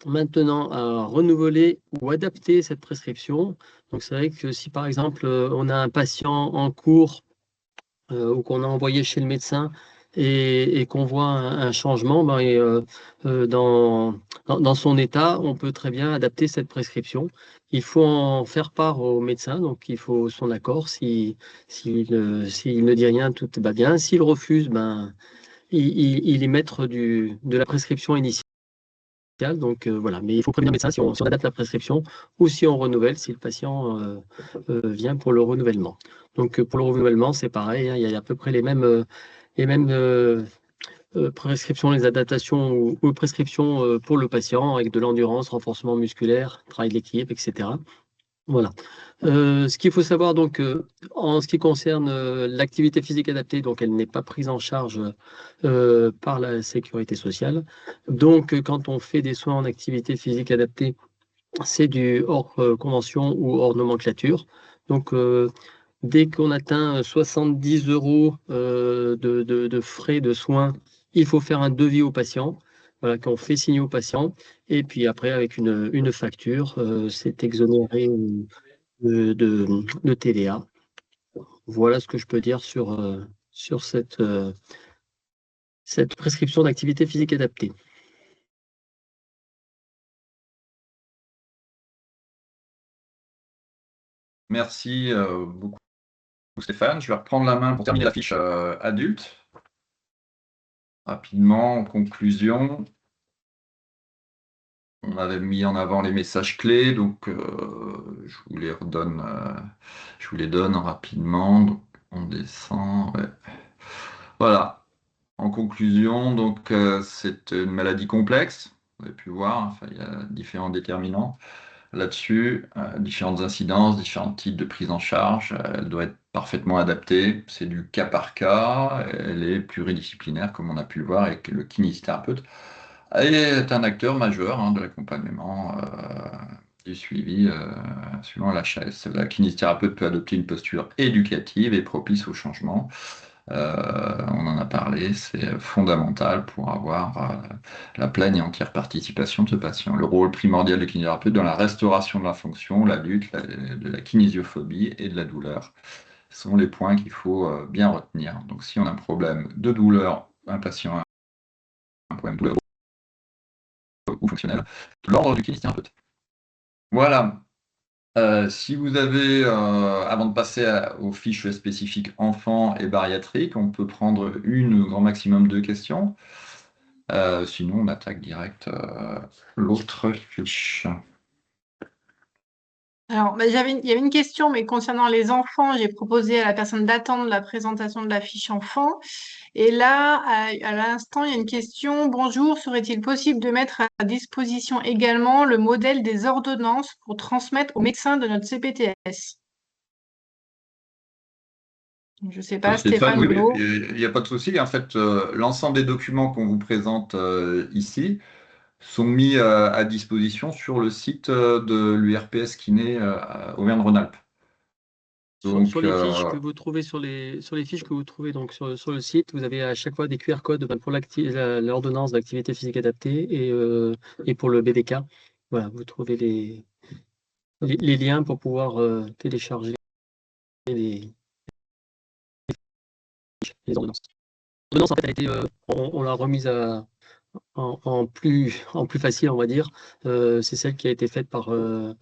maintenant à renouveler ou adapter cette prescription. Donc, c'est vrai que si par exemple on a un patient en cours ou qu'on a envoyé chez le médecin et qu'on voit un changement, dans son état, on peut très bien adapter cette prescription. Il faut en faire part au médecin, donc il faut son accord. S'il ne dit rien, tout va bien. S'il refuse, il est maître de la prescription initiale. Donc voilà, mais il faut prévenir le médecin si on adapte la prescription ou si on renouvelle, si le patient vient pour le renouvellement. Donc pour le renouvellement, c'est pareil, hein, il y a à peu près les mêmes prescriptions, les adaptations ou prescriptions pour le patient avec de l'endurance, renforcement musculaire, travail de l'équipe, etc. Voilà. Ce qu'il faut savoir donc en ce qui concerne l'activité physique adaptée, donc elle n'est pas prise en charge par la sécurité sociale. Donc quand on fait des soins en activité physique adaptée, c'est du hors convention ou hors nomenclature. Donc dès qu'on atteint 70 € de frais de soins, il faut faire un devis au patient. Voilà, qu'on fait signer au patient. Et puis après, avec une facture, c'est exonéré de TVA. Voilà ce que je peux dire sur cette prescription d'activité physique adaptée. Merci beaucoup Stéphane. Je vais reprendre la main pour terminer la fiche adulte. Rapidement, en conclusion, on avait mis en avant les messages clés, donc je vous les donne rapidement. Donc, on descend. Ouais. Voilà. En conclusion, donc c'est une maladie complexe. Vous avez pu voir, enfin, il y a différents déterminants là-dessus, différentes incidences, différents types de prise en charge. Elle doit être parfaitement adaptée. C'est du cas par cas. Elle est pluridisciplinaire, comme on a pu le voir avec le kinésithérapeute. Elle est un acteur majeur de l'accompagnement, du suivi suivant la chaise. La kinésithérapeute peut adopter une posture éducative et propice au changement. On en a parlé, c'est fondamental pour avoir la pleine et entière participation de ce patient. Le rôle primordial du kinésithérapeute dans la restauration de la fonction, la lutte, de la kinésiophobie et de la douleur sont les points qu'il faut bien retenir. Donc si on a un problème de douleur, un patient a un problème de douleur ou fonctionnel, l'ordre du kinésithérapeute. Voilà. Si vous avez, avant de passer aux fiches spécifiques enfants et bariatriques, on peut prendre une ou grand maximum deux questions. Sinon, on attaque direct l'autre fiche. Alors, il y avait une question, mais concernant les enfants, j'ai proposé à la personne d'attendre la présentation de la fiche enfant. Et là, à l'instant, il y a une question. Bonjour, serait-il possible de mettre à disposition également le modèle des ordonnances pour transmettre aux médecins de notre CPTS? Je ne sais pas, Stéphane, Stéphane oui, ou oui, Lo. il n'y a pas de souci. En fait, l'ensemble des documents qu'on vous présente ici sont mis à disposition sur le site de l'URPS Kiné à Auvergne-Rhône-Alpes. Sur Donc, les fiches que vous trouvez sur les fiches que vous trouvez donc sur le site, vous avez à chaque fois des QR codes pour l'ordonnance d'activité physique adaptée et pour le BDK. Voilà, vous trouvez les liens pour pouvoir télécharger les, les ordonnances. L'ordonnance, en fait, elle a été, on l'a remise en plus facile, on va dire. C'est celle qui a été faite par le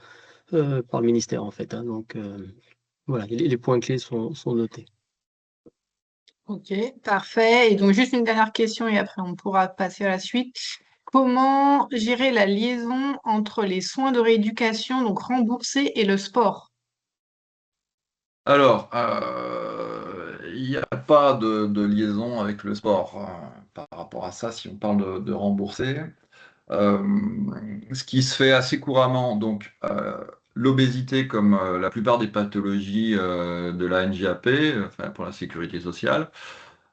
ministère, en fait, hein. Donc, voilà, les points clés sont notés. Ok, parfait. Et donc, juste une dernière question et après, on pourra passer à la suite. Comment gérer la liaison entre les soins de rééducation, donc remboursés, et le sport? alors, il n'y a pas de liaison avec le sport par rapport à ça, si on parle de rembourser. Euh, Ce qui se fait assez couramment, donc l'obésité, comme la plupart des pathologies de la NJAP, enfin, pour la sécurité sociale,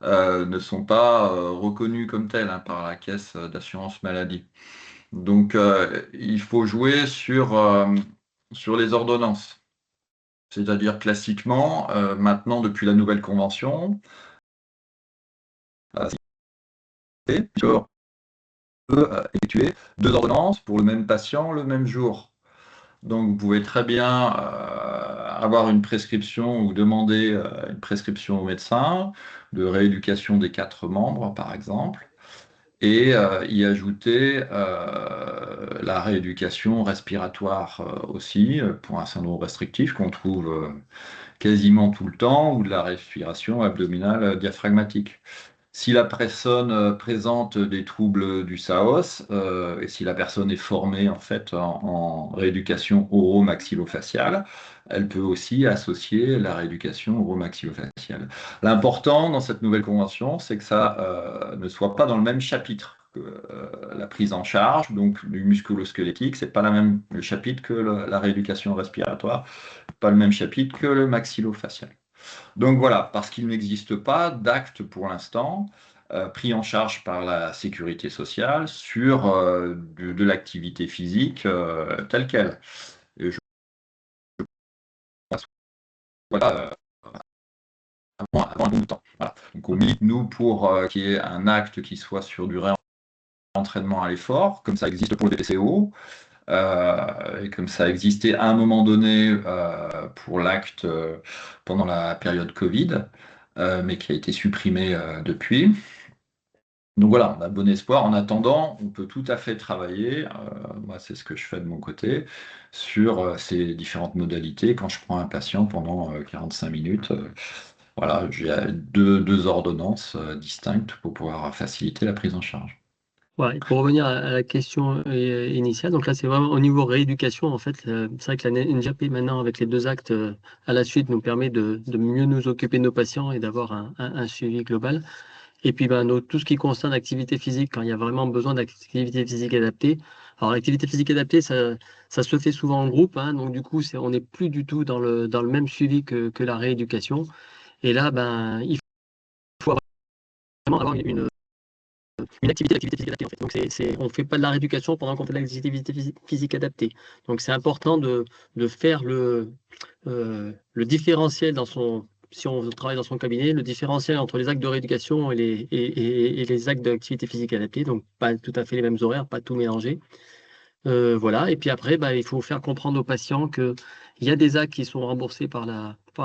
ne sont pas reconnues comme telles hein, par la caisse d'assurance maladie. Donc, il faut jouer sur les ordonnances. C'est-à-dire classiquement, maintenant, depuis la nouvelle convention, on peut effectuer deux ordonnances pour le même patient le même jour. Donc, vous pouvez très bien avoir une prescription ou demander une prescription au médecin de rééducation des quatre membres, par exemple, et y ajouter la rééducation respiratoire aussi pour un syndrome restrictif qu'on trouve quasiment tout le temps, ou de la respiration abdominale diaphragmatique. Si la personne présente des troubles du SAOS et si la personne est formée en fait en rééducation oro-maxillofaciale, elle peut aussi associer la rééducation oro-maxillofaciale. L'important dans cette nouvelle convention, c'est que ça ne soit pas dans le même chapitre que la prise en charge, donc du musculo-squelettique, c'est pas le chapitre que la rééducation respiratoire, pas le même chapitre que le maxillofacial. Donc voilà, parce qu'il n'existe pas d'acte pour l'instant pris en charge par la sécurité sociale sur de l'activité physique telle qu'elle. Et je pense voilà, avant un bon bout de temps. Voilà. Donc on milite, nous, pour qu'il y ait un acte qui soit sur du réentraînement à l'effort, comme ça existe pour le PCO, et comme ça existait à un moment donné pour l'acte pendant la période Covid, mais qui a été supprimé depuis. Donc voilà, on a bon espoir. En attendant, on peut tout à fait travailler, moi c'est ce que je fais de mon côté, sur ces différentes modalités. Quand je prends un patient pendant 45 minutes, voilà, j'ai deux ordonnances distinctes pour pouvoir faciliter la prise en charge. Ouais, et pour revenir à la question initiale, donc là c'est vraiment au niveau rééducation en fait. C'est vrai que la NJAP maintenant avec les deux actes à la suite nous permet de mieux nous occuper de nos patients et d'avoir un suivi global. Et puis ben, tout ce qui concerne l'activité physique, quand il y a vraiment besoin d'activité physique adaptée. Alors l'activité physique adaptée, ça se fait souvent en groupe, hein, donc du coup on n'est plus du tout dans le même suivi que la rééducation. Et là, ben, il faut vraiment avoir une activité physique adaptée en fait. Donc on ne fait pas de la rééducation pendant qu'on fait de l'activité physique adaptée. Donc c'est important de faire le différentiel si on travaille dans son cabinet, le différentiel entre les actes de rééducation et les actes d'activité physique adaptée. Donc pas tout à fait les mêmes horaires, pas tout mélanger. Voilà. Et puis après, bah, il faut faire comprendre aux patients qu'il y a des actes qui sont remboursés par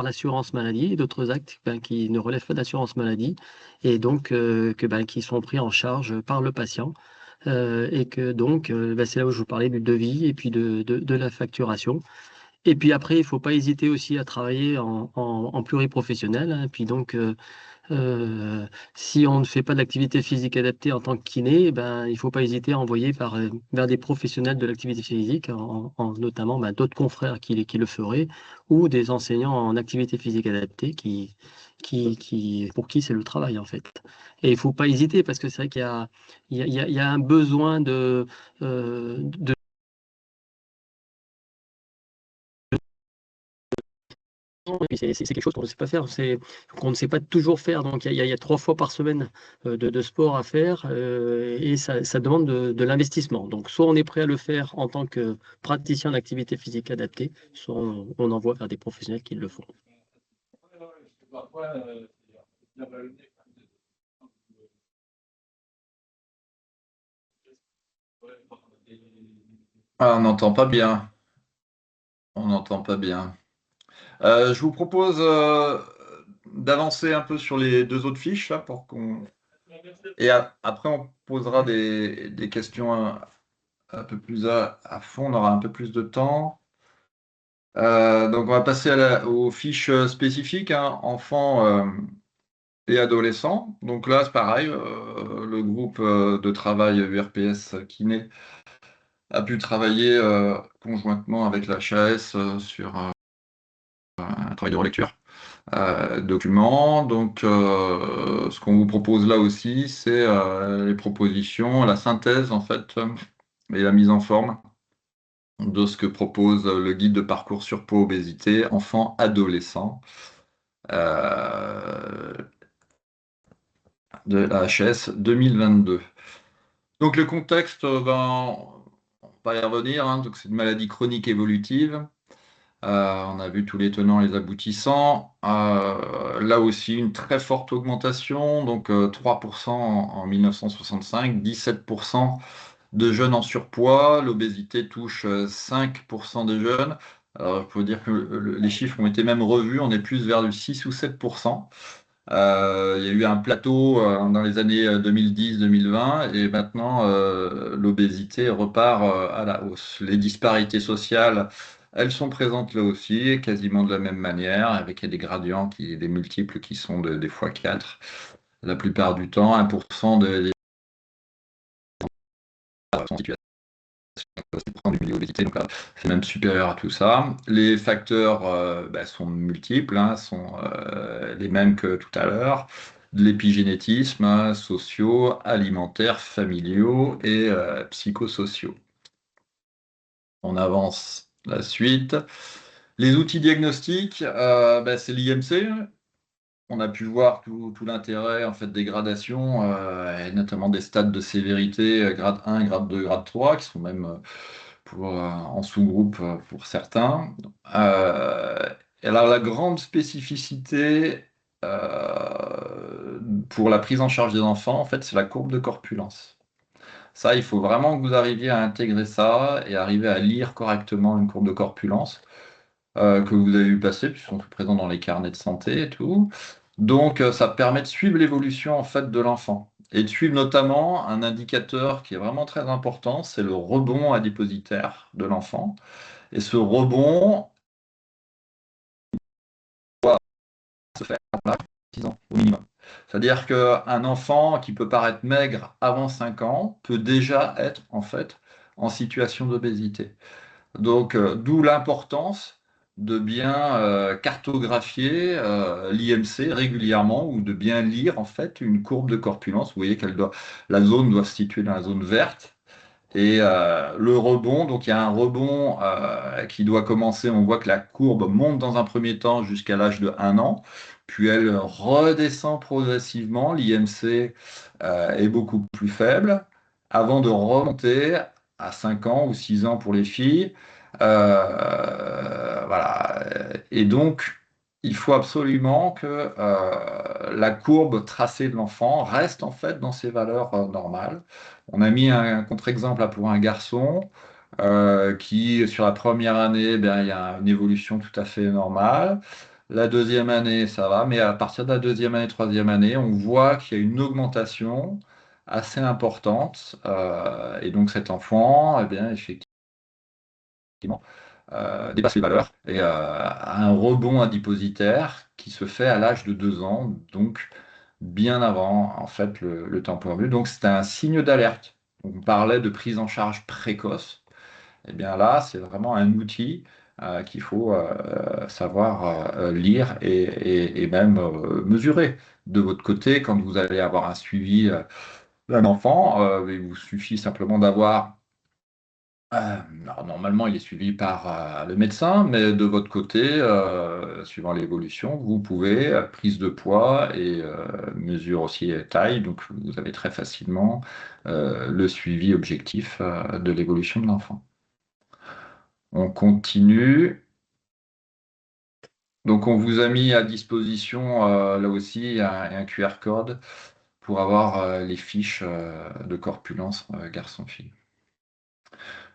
l'assurance maladie et d'autres actes ben, qui ne relèvent pas d'assurance maladie et donc ben, qui sont pris en charge par le patient. Et que donc, ben, c'est là où je vous parlais du devis et puis de la facturation. Et puis après, il ne faut pas hésiter aussi à travailler en pluriprofessionnel, hein. Puis donc, Si on ne fait pas d'activité physique adaptée en tant que kiné, ben, il ne faut pas hésiter à envoyer vers des professionnels de l'activité physique, notamment ben, d'autres confrères qui le feraient, ou des enseignants en activité physique adaptée pour qui c'est le travail en fait. Et il ne faut pas hésiter parce que c'est vrai qu'il y a un besoin de et puis c'est quelque chose qu'on ne sait pas faire, qu'on ne sait pas toujours faire. Donc il y a 3 fois par semaine de sport à faire et ça demande de l'investissement. Donc soit on est prêt à le faire en tant que praticien d'activité physique adaptée, soit on envoie vers des professionnels qui le font. Ah, on n'entend pas bien. On n'entend pas bien. Je vous propose d'avancer un peu sur les deux autres fiches là, pour qu'on. Et après, on posera des questions un peu plus à fond. On aura un peu plus de temps. Donc, on va passer aux fiches spécifiques, hein, enfants et adolescents. Donc là, c'est pareil. Le groupe de travail URPS Kiné a pu travailler conjointement avec la l'HAS sur un travail de relecture. Documents. Donc, ce qu'on vous propose là aussi, c'est les propositions, la synthèse en fait, et la mise en forme de ce que propose le guide de parcours surpoids obésité enfants adolescents euh, de la HS 2022. Donc le contexte, ben, on va y revenir, hein, donc c'est une maladie chronique évolutive. On a vu tous les tenants, les aboutissants. Là aussi, une très forte augmentation, donc 3% en 1965, 17% de jeunes en surpoids. L'obésité touche 5% des jeunes. Alors, il faut dire que les chiffres ont été même revus, on est plus vers du 6 ou 7%. Il y a eu un plateau dans les années 2010-2020 et maintenant l'obésité repart à la hausse. Les disparités sociales, elles sont présentes là aussi, quasiment de la même manière, avec des gradients, des multiples qui sont des fois 4. La plupart du temps, 1% des gens sont en situation du milieu obésité, donc là, c'est même supérieur à tout ça. Les facteurs sont multiples, hein, sont les mêmes que tout à l'heure. De l'épigénétisme, hein, sociaux, alimentaires, familiaux et psychosociaux. On avance la suite. Les outils diagnostiques, c'est l'IMC. On a pu voir tout l'intérêt en fait des gradations, et notamment des stades de sévérité, grade 1, grade 2, grade 3, qui sont même en sous-groupe pour certains. Et alors la grande spécificité pour la prise en charge des enfants, en fait, c'est la courbe de corpulence. Ça, il faut vraiment que vous arriviez à intégrer ça et arriver à lire correctement une courbe de corpulence que vous avez vu passer, puisqu'ils sont présents dans les carnets de santé et tout. Donc, ça permet de suivre l'évolution en fait de l'enfant et de suivre notamment un indicateur qui est vraiment très important, c'est le rebond adipositaire de l'enfant. Et ce rebond doit se faire à 6 ans au minimum. C'est-à-dire qu'un enfant qui peut paraître maigre avant 5 ans peut déjà être en fait en situation d'obésité. Donc, d'où l'importance de bien cartographier l'IMC régulièrement ou de bien lire en fait une courbe de corpulence. Vous voyez la zone doit se situer dans la zone verte. Et le rebond, donc il y a un rebond qui doit commencer, on voit que la courbe monte dans un premier temps jusqu'à l'âge de 1 an, puis elle redescend progressivement, l'IMC est beaucoup plus faible, avant de remonter à 5 ans ou 6 ans pour les filles. Voilà. Et donc, il faut absolument que la courbe tracée de l'enfant reste en fait dans ses valeurs normales. On a mis un contre-exemple là pour un garçon qui, sur la première année, il y a une évolution tout à fait normale. La deuxième année, ça va, mais à partir de la deuxième année, troisième année, on voit qu'il y a une augmentation assez importante. Et donc cet enfant, effectivement, dépasse les valeurs et a un rebond adipositaire qui se fait à l'âge de 2 ans. Donc bien avant en fait le temps prévu. Donc c'était un signe d'alerte. On parlait de prise en charge précoce. Et bien là, c'est vraiment un outil qu'il faut savoir lire et même mesurer. De votre côté, quand vous allez avoir un suivi d'un enfant, il vous suffit simplement d'avoir alors, normalement, il est suivi par le médecin, mais de votre côté, suivant l'évolution, vous pouvez, prise de poids et mesure aussi taille, donc vous avez très facilement le suivi objectif de l'évolution de l'enfant. On continue. Donc, on vous a mis à disposition là aussi un QR code pour avoir les fiches de corpulence garçon-fille.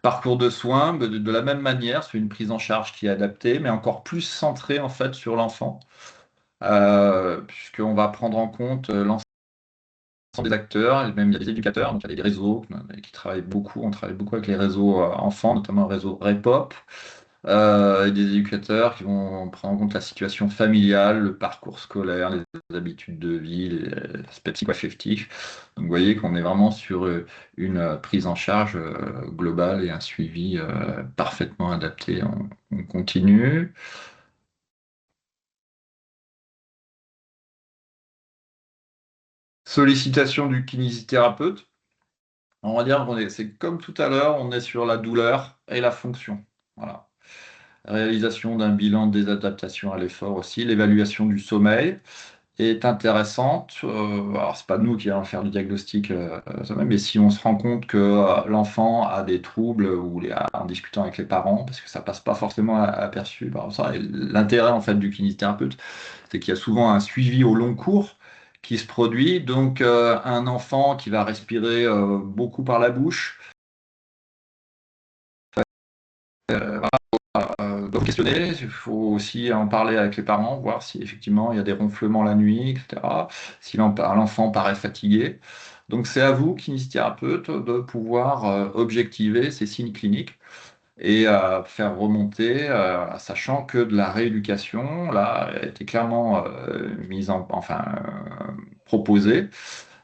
Parcours de soins, de la même manière, c'est une prise en charge qui est adaptée, mais encore plus centrée en fait sur l'enfant, puisqu'on va prendre en compte l'ensemble des acteurs, et même il y a des éducateurs, donc il y a des réseaux qui travaillent beaucoup, on travaille beaucoup avec les réseaux enfants, notamment le réseau REPOP, et des éducateurs qui vont prendre en compte la situation familiale, le parcours scolaire, les habitudes de vie, l'aspect psychoaffectif. Donc vous voyez qu'on est vraiment sur une prise en charge globale et un suivi parfaitement adapté. On continue. Sollicitation du kinésithérapeute. On va dire c'est comme tout à l'heure, on est sur la douleur et la fonction. Voilà. Réalisation d'un bilan des adaptations à l'effort aussi, l'évaluation du sommeil est intéressante. Alors, c'est pas nous qui allons faire le diagnostic soi-même, mais si on se rend compte que l'enfant a des troubles en discutant avec les parents, parce que ça passe pas forcément aperçu par ça. Et l'intérêt en fait du kinésithérapeute, c'est qu'il y a souvent un suivi au long cours qui se produit. Donc, un enfant qui va respirer beaucoup par la bouche. Donc questionner, il faut aussi en parler avec les parents, voir si effectivement il y a des ronflements la nuit, etc. Si l'enfant paraît fatigué. Donc c'est à vous, kinésithérapeute, de pouvoir objectiver ces signes cliniques et faire remonter, sachant que de la rééducation, là, a été clairement proposée,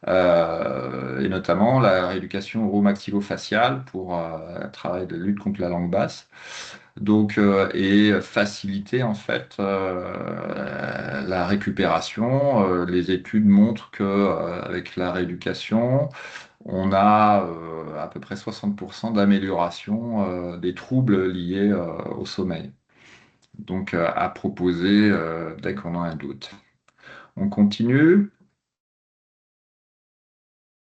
et notamment la rééducation oromaxillofaciale pour travail de lutte contre la langue basse. Donc, et faciliter en fait la récupération. Les études montrent que avec la rééducation, on a à peu près 60% d'amélioration des troubles liés au sommeil. Donc, à proposer dès qu'on a un doute. On continue.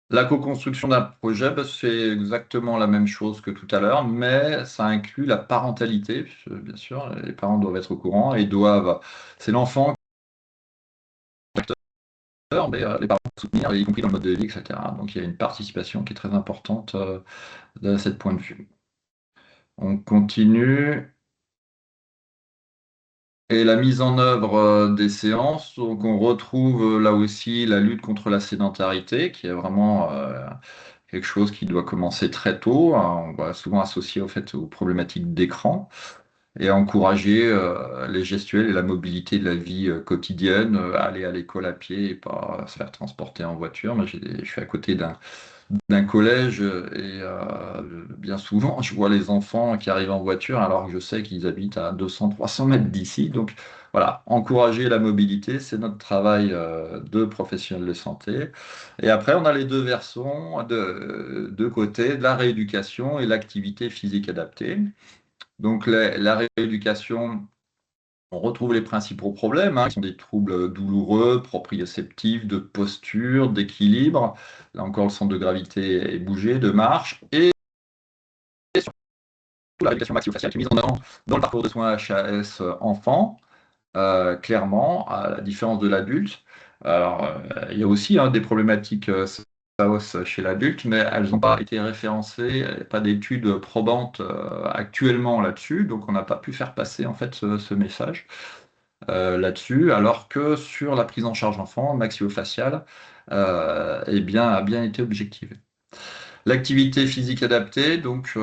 La co-construction d'un projet, c'est exactement la même chose que tout à l'heure, mais ça inclut la parentalité, puisque, bien sûr, les parents doivent être au courant et doivent. C'est l'enfant qui est acteur, mais les parents doivent soutenir, y compris dans le mode de vie, etc. Donc il y a une participation qui est très importante de ce point de vue. On continue. Et la mise en œuvre des séances, donc on retrouve là aussi la lutte contre la sédentarité, qui est vraiment quelque chose qui doit commencer très tôt, hein. On va souvent associer au fait aux problématiques d'écran et encourager les gestuels et la mobilité de la vie quotidienne, aller à l'école à pied et pas se faire transporter en voiture. Moi, je suis à côté d'un collège et bien souvent, je vois les enfants qui arrivent en voiture alors que je sais qu'ils habitent à 200-300 mètres d'ici. Donc voilà, encourager la mobilité, c'est notre travail de professionnels de santé. Et après, on a les deux versants de côté, de la rééducation et l'activité physique adaptée. Donc la rééducation, on retrouve les principaux problèmes, hein, qui sont des troubles douloureux, proprioceptifs, de posture, d'équilibre. Là encore, le centre de gravité est bougé, de marche. Et surtout, la rééducation maxillofaciale qui est mise en avant dans le parcours de soins HAS enfant, clairement, à la différence de l'adulte. Alors, il y a aussi des problématiques SAOS chez l'adulte, mais elles n'ont pas été référencées, il n'y a pas d'études probantes actuellement là-dessus, donc on n'a pas pu faire passer en fait ce message là-dessus, alors que sur la prise en charge enfant, maxillofaciale, a bien été objectivée. L'activité physique adaptée, donc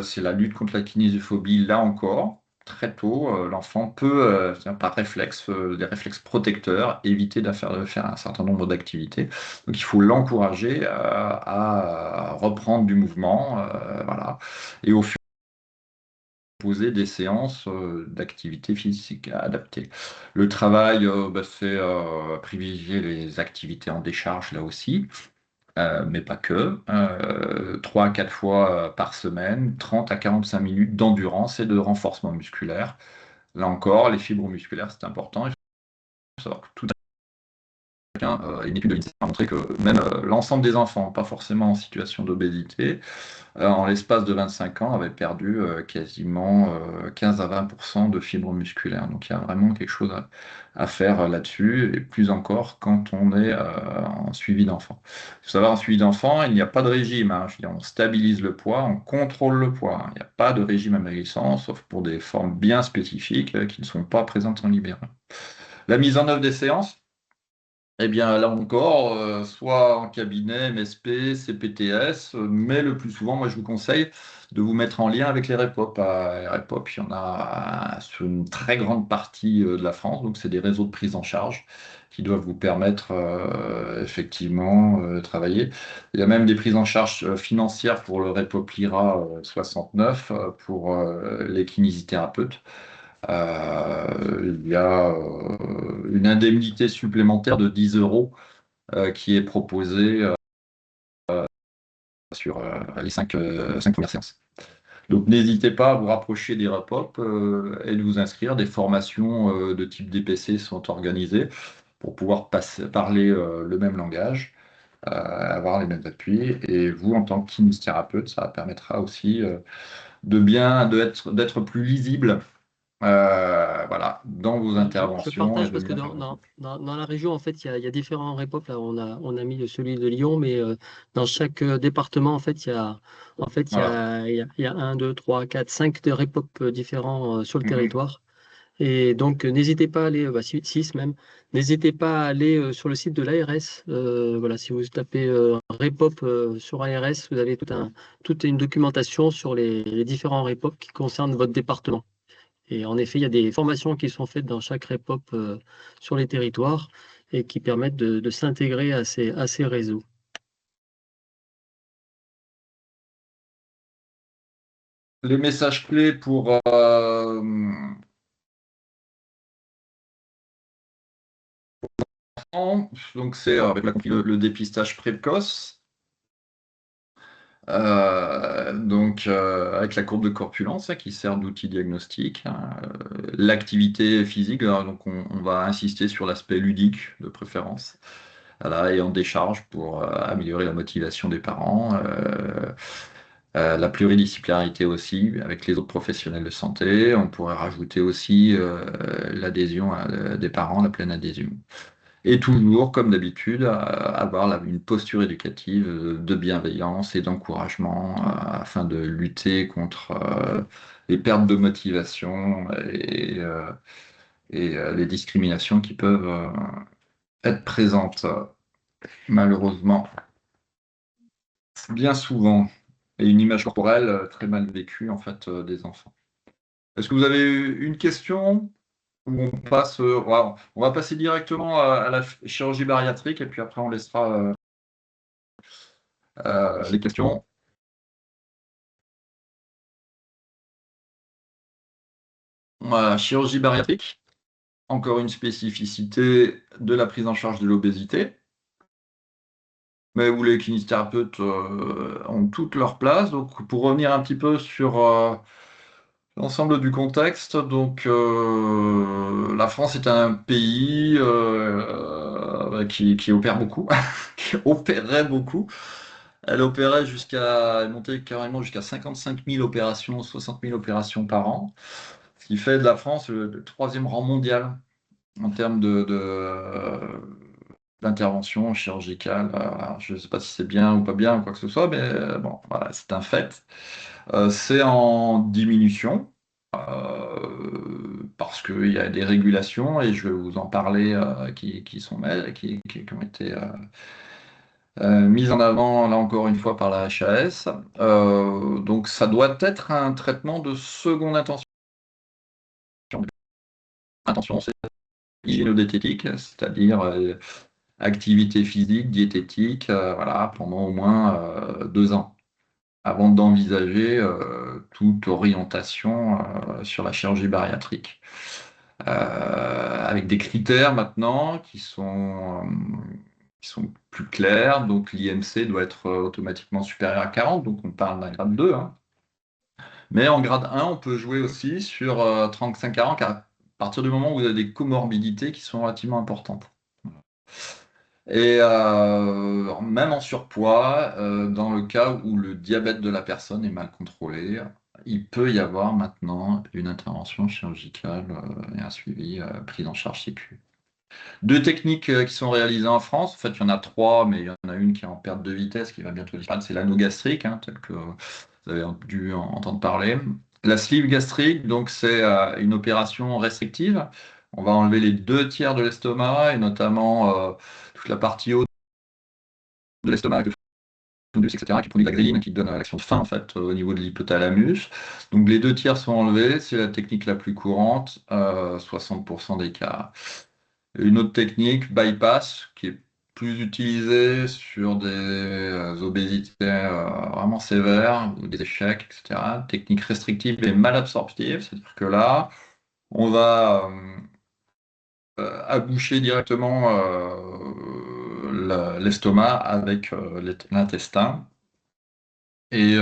c'est la lutte contre la kinésiophobie là encore. très tôt, l'enfant peut, par réflexe, des réflexes protecteurs, éviter de faire un certain nombre d'activités. Donc il faut l'encourager à reprendre du mouvement, voilà. Et au fur et à mesure, poser des séances d'activité physique adaptées. Le travail, c'est privilégier les activités en décharge là aussi. Mais pas que, 3 à 4 fois par semaine, 30 à 45 minutes d'endurance et de renforcement musculaire. Là encore, les fibres musculaires, c'est important. Il faut savoir que tout une étude de l'INSEE a montré que même l'ensemble des enfants, pas forcément en situation d'obésité, en l'espace de 25 ans, avaient perdu quasiment 15 à 20% de fibres musculaires. Donc il y a vraiment quelque chose à faire là-dessus, et plus encore quand on est en suivi d'enfant. Il faut savoir, en suivi d'enfant, il n'y a pas de régime, hein. Je veux dire, on stabilise le poids, on contrôle le poids, hein. Il n'y a pas de régime amaigrissant, sauf pour des formes bien spécifiques qui ne sont pas présentes en libéral. La mise en œuvre des séances, eh bien, là encore, soit en cabinet, MSP, CPTS, mais le plus souvent, moi, je vous conseille de vous mettre en lien avec les REPOP. REPOP, il y en a sur une très grande partie de la France, donc c'est des réseaux de prise en charge qui doivent vous permettre effectivement de travailler. Il y a même des prises en charge financières pour le REPOP Lyra 69 pour les kinésithérapeutes. Il y a une indemnité supplémentaire de 10 euros qui est proposée sur les 5 premières séances. Donc n'hésitez pas à vous rapprocher des REPOP et de vous inscrire. Des formations de type DPC sont organisées pour pouvoir parler le même langage, avoir les mêmes appuis. Et vous, en tant que kinésithérapeute, ça permettra aussi d'être plus lisible, voilà, dans vos Je interventions et partage de parce que mieux. dans la région, en fait, il y a différents REPOP. Là, on a mis celui de Lyon, mais dans chaque département, en fait, Voilà. il y a 1, 2, 3, 4, 5 de REPOP différents sur le Mhm. territoire. Et donc, n'hésitez pas à aller, 6 même, n'hésitez pas à aller sur le site de l'ARS. Voilà, si vous tapez REPOP sur ARS, vous avez toute une documentation sur les différents REPOP qui concernent votre département. Et en effet, il y a des formations qui sont faites dans chaque REPOP sur les territoires et qui permettent de s'intégrer à ces réseaux. Les messages clés pour donc c'est avec le dépistage précoce, avec la courbe de corpulence qui sert d'outil diagnostic, hein, l'activité physique, donc on va insister sur l'aspect ludique de préférence, voilà, et en décharge pour améliorer la motivation des parents. La pluridisciplinarité aussi, avec les autres professionnels de santé. On pourrait rajouter aussi l'adhésion des parents, la pleine adhésion. Et toujours, comme d'habitude, avoir une posture éducative de bienveillance et d'encouragement afin de lutter contre les pertes de motivation et les discriminations qui peuvent être présentes, malheureusement, bien souvent, et une image corporelle très mal vécue en fait des enfants. Est-ce que vous avez une question ou on va passer directement à la chirurgie bariatrique et puis après on laissera les questions. Voilà, chirurgie bariatrique, encore une spécificité de la prise en charge de l'obésité, mais où les kinésithérapeutes ont toute leur place. Donc pour revenir un petit peu sur l'ensemble du contexte, donc la France est un pays qui opère beaucoup, qui opérait beaucoup. Elle montait carrément jusqu'à 55 000 opérations, 60 000 opérations par an, ce qui fait de la France le troisième rang mondial en termes d'intervention chirurgicale. Alors, je ne sais pas si c'est bien ou pas bien ou quoi que ce soit, mais bon, voilà, c'est un fait. C'est en diminution parce qu'il y a des régulations et je vais vous en parler qui ont été mises en avant là encore une fois par la HAS. Donc ça doit être un traitement de seconde intention. Attention, c'est hygiéno-diététique, c'est-à-dire activité physique, diététique, voilà, pendant au moins 2 ans, avant d'envisager toute orientation sur la chirurgie bariatrique. Avec des critères maintenant qui sont plus clairs. Donc l'IMC doit être automatiquement supérieur à 40, donc on parle d'un grade 2, hein. Mais en grade 1, on peut jouer aussi sur 35-40 à partir du moment où vous avez des comorbidités qui sont relativement importantes. Et même en surpoids, dans le cas où le diabète de la personne est mal contrôlé, il peut y avoir maintenant une intervention chirurgicale et un suivi prise en charge sécu. 2 techniques qui sont réalisées en France, en fait il y en a 3, mais il y en a une qui est en perte de vitesse, qui va bientôt disparaître, c'est l'anneau gastrique, hein, tel que vous avez dû en entendre parler. La sleeve gastrique, donc c'est une opération restrictive. On va enlever les 2 tiers de l'estomac, et notamment toute la partie haute de l'estomac, le fundus, etc., qui produit de la ghrelin, qui donne l'action de faim en fait, au niveau de l'hypothalamus. Donc les 2 tiers sont enlevés, c'est la technique la plus courante, 60% des cas. Une autre technique, bypass, qui est plus utilisée sur des obésités vraiment sévères, ou des échecs, etc. Technique restrictive et malabsorptive, c'est-à-dire que là, on va aboucher directement l'estomac avec l'intestin. Et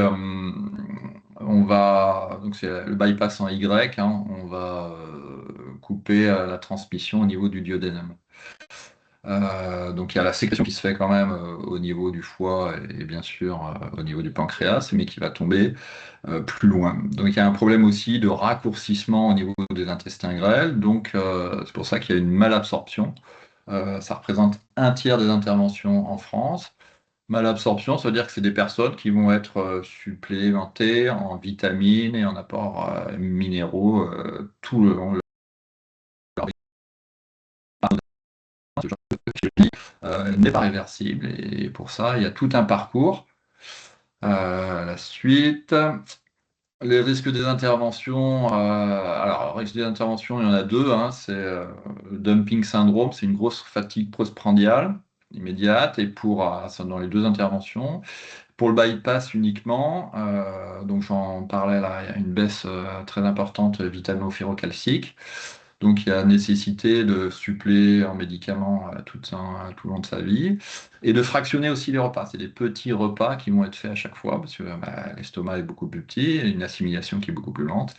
donc c'est le bypass en Y, hein, on va couper la transmission au niveau du duodénum. Donc il y a la sécrétion qui se fait quand même au niveau du foie et bien sûr au niveau du pancréas, mais qui va tomber plus loin. Donc il y a un problème aussi de raccourcissement au niveau des intestins grêles, donc c'est pour ça qu'il y a une malabsorption. Ça représente 1 tiers des interventions en France. Malabsorption, ça veut dire que c'est des personnes qui vont être supplémentées en vitamines et en apports minéraux tout le long de leur vie. Ce genre de chirurgie n'est pas réversible et pour ça, il y a tout un parcours. La suite, les risques des interventions. Alors, risques des interventions, il y en a 2, hein, c'est le dumping syndrome, c'est une grosse fatigue postprandiale immédiate et c'est dans les 2 interventions. Pour le bypass uniquement, donc j'en parlais là, il y a une baisse très importante vitamino-ferrocalcique. Donc il y a nécessité de suppléer en médicaments tout le long de sa vie et de fractionner aussi les repas. C'est des petits repas qui vont être faits à chaque fois parce que l'estomac est beaucoup plus petit et une assimilation qui est beaucoup plus lente.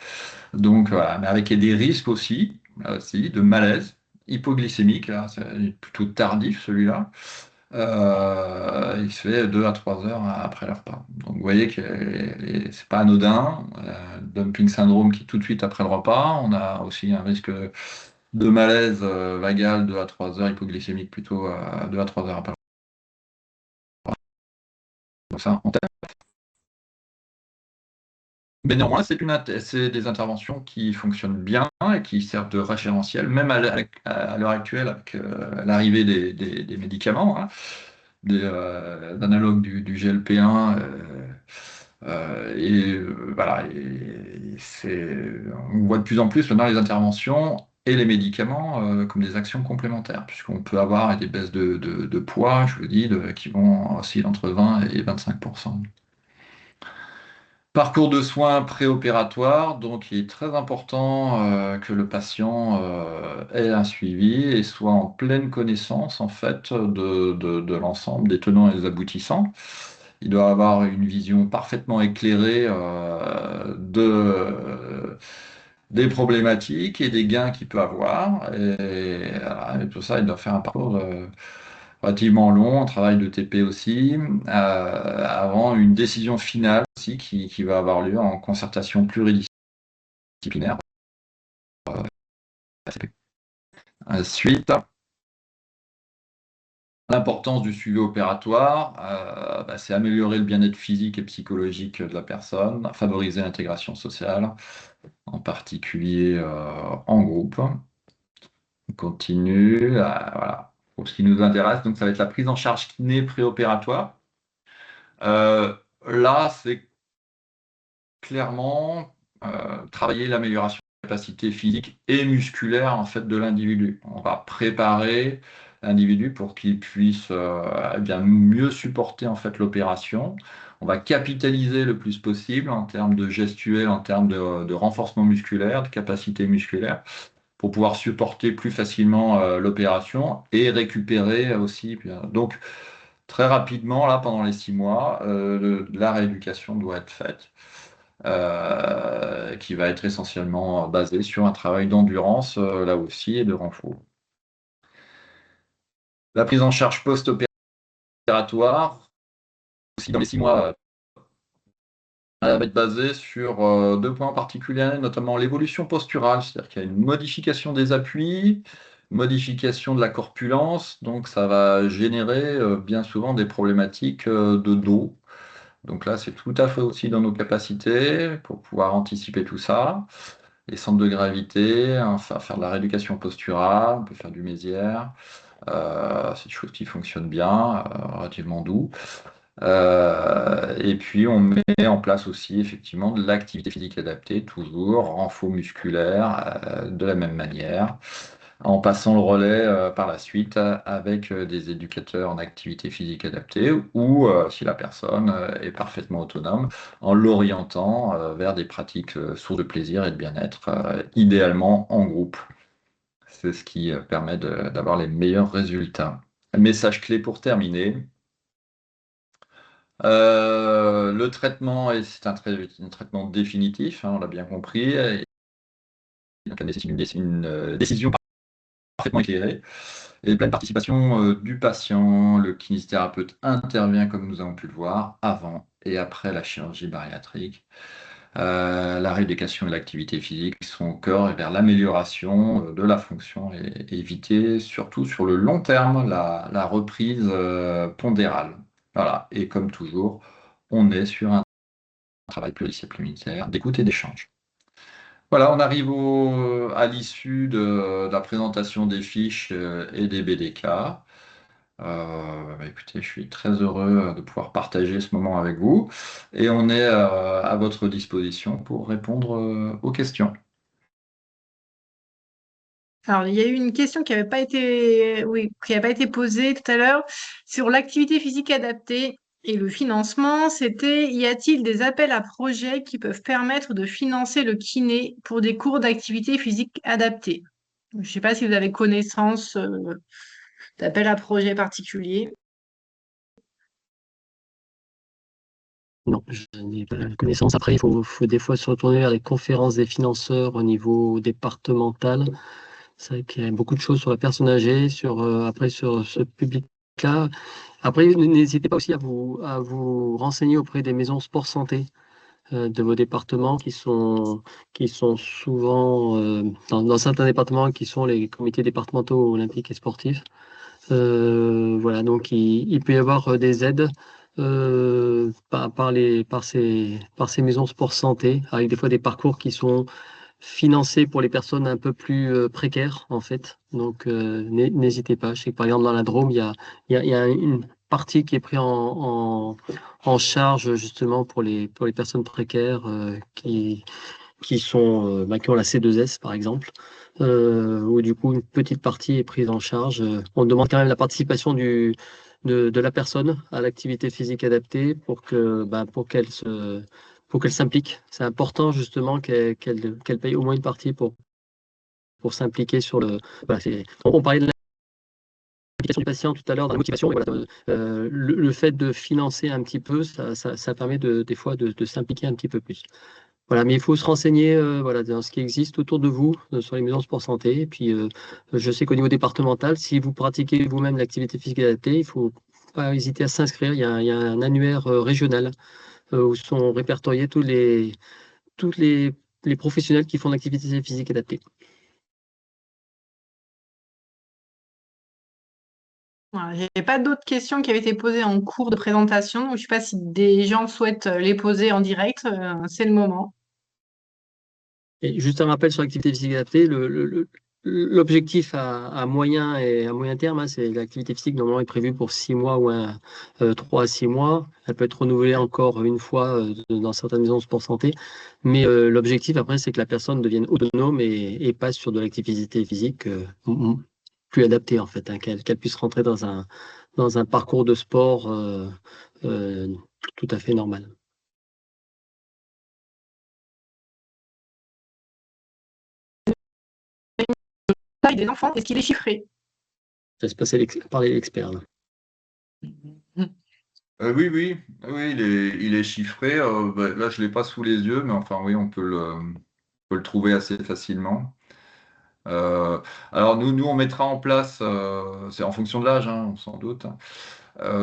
Donc voilà, mais avec des risques aussi, de malaise hypoglycémique, là, c'est plutôt tardif celui-là. Il se fait 2 à 3 heures après le repas. Donc vous voyez que c'est pas anodin. Dumping syndrome qui tout de suite après le repas. On a aussi un risque de malaise vagal 2 à 3 heures, hypoglycémique plutôt 2 à 3 heures après le repas. Donc ça, en tête. Mais néanmoins, c'est des interventions qui fonctionnent bien et qui servent de référentiel, même à l'heure actuelle avec l'arrivée des médicaments, hein, d'analogues du GLP-1. Voilà, on voit de plus en plus maintenant les interventions et les médicaments comme des actions complémentaires, puisqu'on peut avoir des baisses de poids, je vous dis, qui vont osciller entre 20 et 25%. Parcours de soins préopératoire, donc il est très important que le patient ait un suivi et soit en pleine connaissance en fait de l'ensemble des tenants et des aboutissants. Il doit avoir une vision parfaitement éclairée des problématiques et des gains qu'il peut avoir. Et tout ça, il doit faire un parcours relativement long, un travail de TP aussi, avant une décision finale aussi qui va avoir lieu en concertation pluridisciplinaire. Ensuite, l'importance du suivi opératoire, c'est améliorer le bien-être physique et psychologique de la personne, favoriser l'intégration sociale, en particulier en groupe. On continue, voilà. Pour ce qui nous intéresse, donc ça va être la prise en charge kiné préopératoire. Là, c'est clairement travailler l'amélioration capacité physique et musculaire en fait de l'individu. On va préparer l'individu pour qu'il puisse bien mieux supporter en fait l'opération. On va capitaliser le plus possible en termes de gestuelle, en termes de renforcement musculaire, de capacité musculaire, pour pouvoir supporter plus facilement l'opération et récupérer aussi. Donc, très rapidement, là, pendant les 6 mois, la rééducation doit être faite, qui va être essentiellement basée sur un travail d'endurance, là aussi, et de renfort. La prise en charge post-opératoire, aussi dans les 6 mois, elle va être basée sur 2 points particuliers, notamment l'évolution posturale, c'est-à-dire qu'il y a une modification des appuis, modification de la corpulence, donc ça va générer bien souvent des problématiques de dos. Donc là, c'est tout à fait aussi dans nos capacités pour pouvoir anticiper tout ça. Les centres de gravité, enfin, faire de la rééducation posturale, on peut faire du Mézières, c'est des choses qui fonctionnent bien, relativement doux. Et puis on met en place aussi effectivement de l'activité physique adaptée, toujours renfort musculaire, de la même manière, en passant le relais par la suite avec des éducateurs en activité physique adaptée ou si la personne est parfaitement autonome, en l'orientant vers des pratiques sources de plaisir et de bien-être, idéalement en groupe. C'est ce qui permet d'avoir les meilleurs résultats. Message clé pour terminer. Le traitement, c'est un traitement définitif, hein, on l'a bien compris. Et donc, ça nécessite une décision parfaitement éclairée et pleine participation du patient. Le kinésithérapeute intervient, comme nous avons pu le voir, avant et après la chirurgie bariatrique. La rééducation et l'activité physique sont au cœur et vers l'amélioration de la fonction et éviter surtout sur le long terme la reprise pondérale. Voilà, et comme toujours, on est sur un travail pluridisciplinaire d'écoute et d'échange. Voilà, on arrive à l'issue de la présentation des fiches et des BDK. Écoutez, je suis très heureux de pouvoir partager ce moment avec vous et on est à votre disposition pour répondre aux questions. Alors, il y a eu une question qui n'avait pas été, oui, qui avait pas été posée tout à l'heure sur l'activité physique adaptée et le financement. C'était, y a-t-il des appels à projets qui peuvent permettre de financer le kiné pour des cours d'activité physique adaptée? Je ne sais pas si vous avez connaissance d'appels à projets particuliers. Non, je n'ai pas la connaissance. Après, il faut des fois se retourner vers les conférences des financeurs au niveau départemental. C'est vrai qu'il y a beaucoup de choses sur la personne âgée, après sur ce public-là. Après, n'hésitez pas aussi à vous renseigner auprès des maisons sport santé de vos départements qui sont souvent, dans certains départements, qui sont les comités départementaux olympiques et sportifs. Voilà, donc il peut y avoir des aides par ces maisons sport santé, avec des fois des parcours qui sont financés pour les personnes un peu plus précaires, en fait. Donc, n'hésitez pas. Je sais que par exemple, dans la Drôme, il y a une partie qui est prise en charge justement pour les personnes précaires qui ont la C2S, par exemple, où du coup, une petite partie est prise en charge. On demande quand même la participation de la personne à l'activité physique adaptée pour qu'elle s'implique. C'est important justement qu'elle paye au moins une partie pour s'impliquer sur le. Voilà, on parlait de l'implication du patient tout à l'heure dans la motivation. Mais voilà, le fait de financer un petit peu, ça permet des fois de s'impliquer un petit peu plus. Voilà, mais il faut se renseigner voilà, dans ce qui existe autour de vous sur les maisons sport santé. Et puis, je sais qu'au niveau départemental, si vous pratiquez vous-même l'activité physique adaptée, il ne faut pas hésiter à s'inscrire. Il y a un annuaire régional où sont répertoriés tous les professionnels qui font l'activité physique adaptée. Voilà, je n'ai pas d'autres questions qui avaient été posées en cours de présentation. Donc je ne sais pas si des gens souhaitent les poser en direct. C'est le moment. Et juste un rappel sur l'activité physique adaptée, L'objectif à moyen et à moyen terme, hein, c'est l'activité physique normalement est prévue pour 6 mois ou 3 à 6 mois. Elle peut être renouvelée encore une fois dans certaines maisons de sport santé. Mais l'objectif après, c'est que la personne devienne autonome et passe sur de l'activité physique plus adaptée en fait, hein, qu'elle puisse rentrer dans un parcours de sport euh, tout à fait normal. Taille des enfants, est-ce qu'il est chiffré? Je laisse passer parler l'expert, là. Oui, oui, oui, il est chiffré. Bah, là, je ne l'ai pas sous les yeux, mais enfin, oui, on peut le trouver assez facilement. Euh, alors, nous, on mettra en place, c'est en fonction de l'âge, hein, sans doute, hein.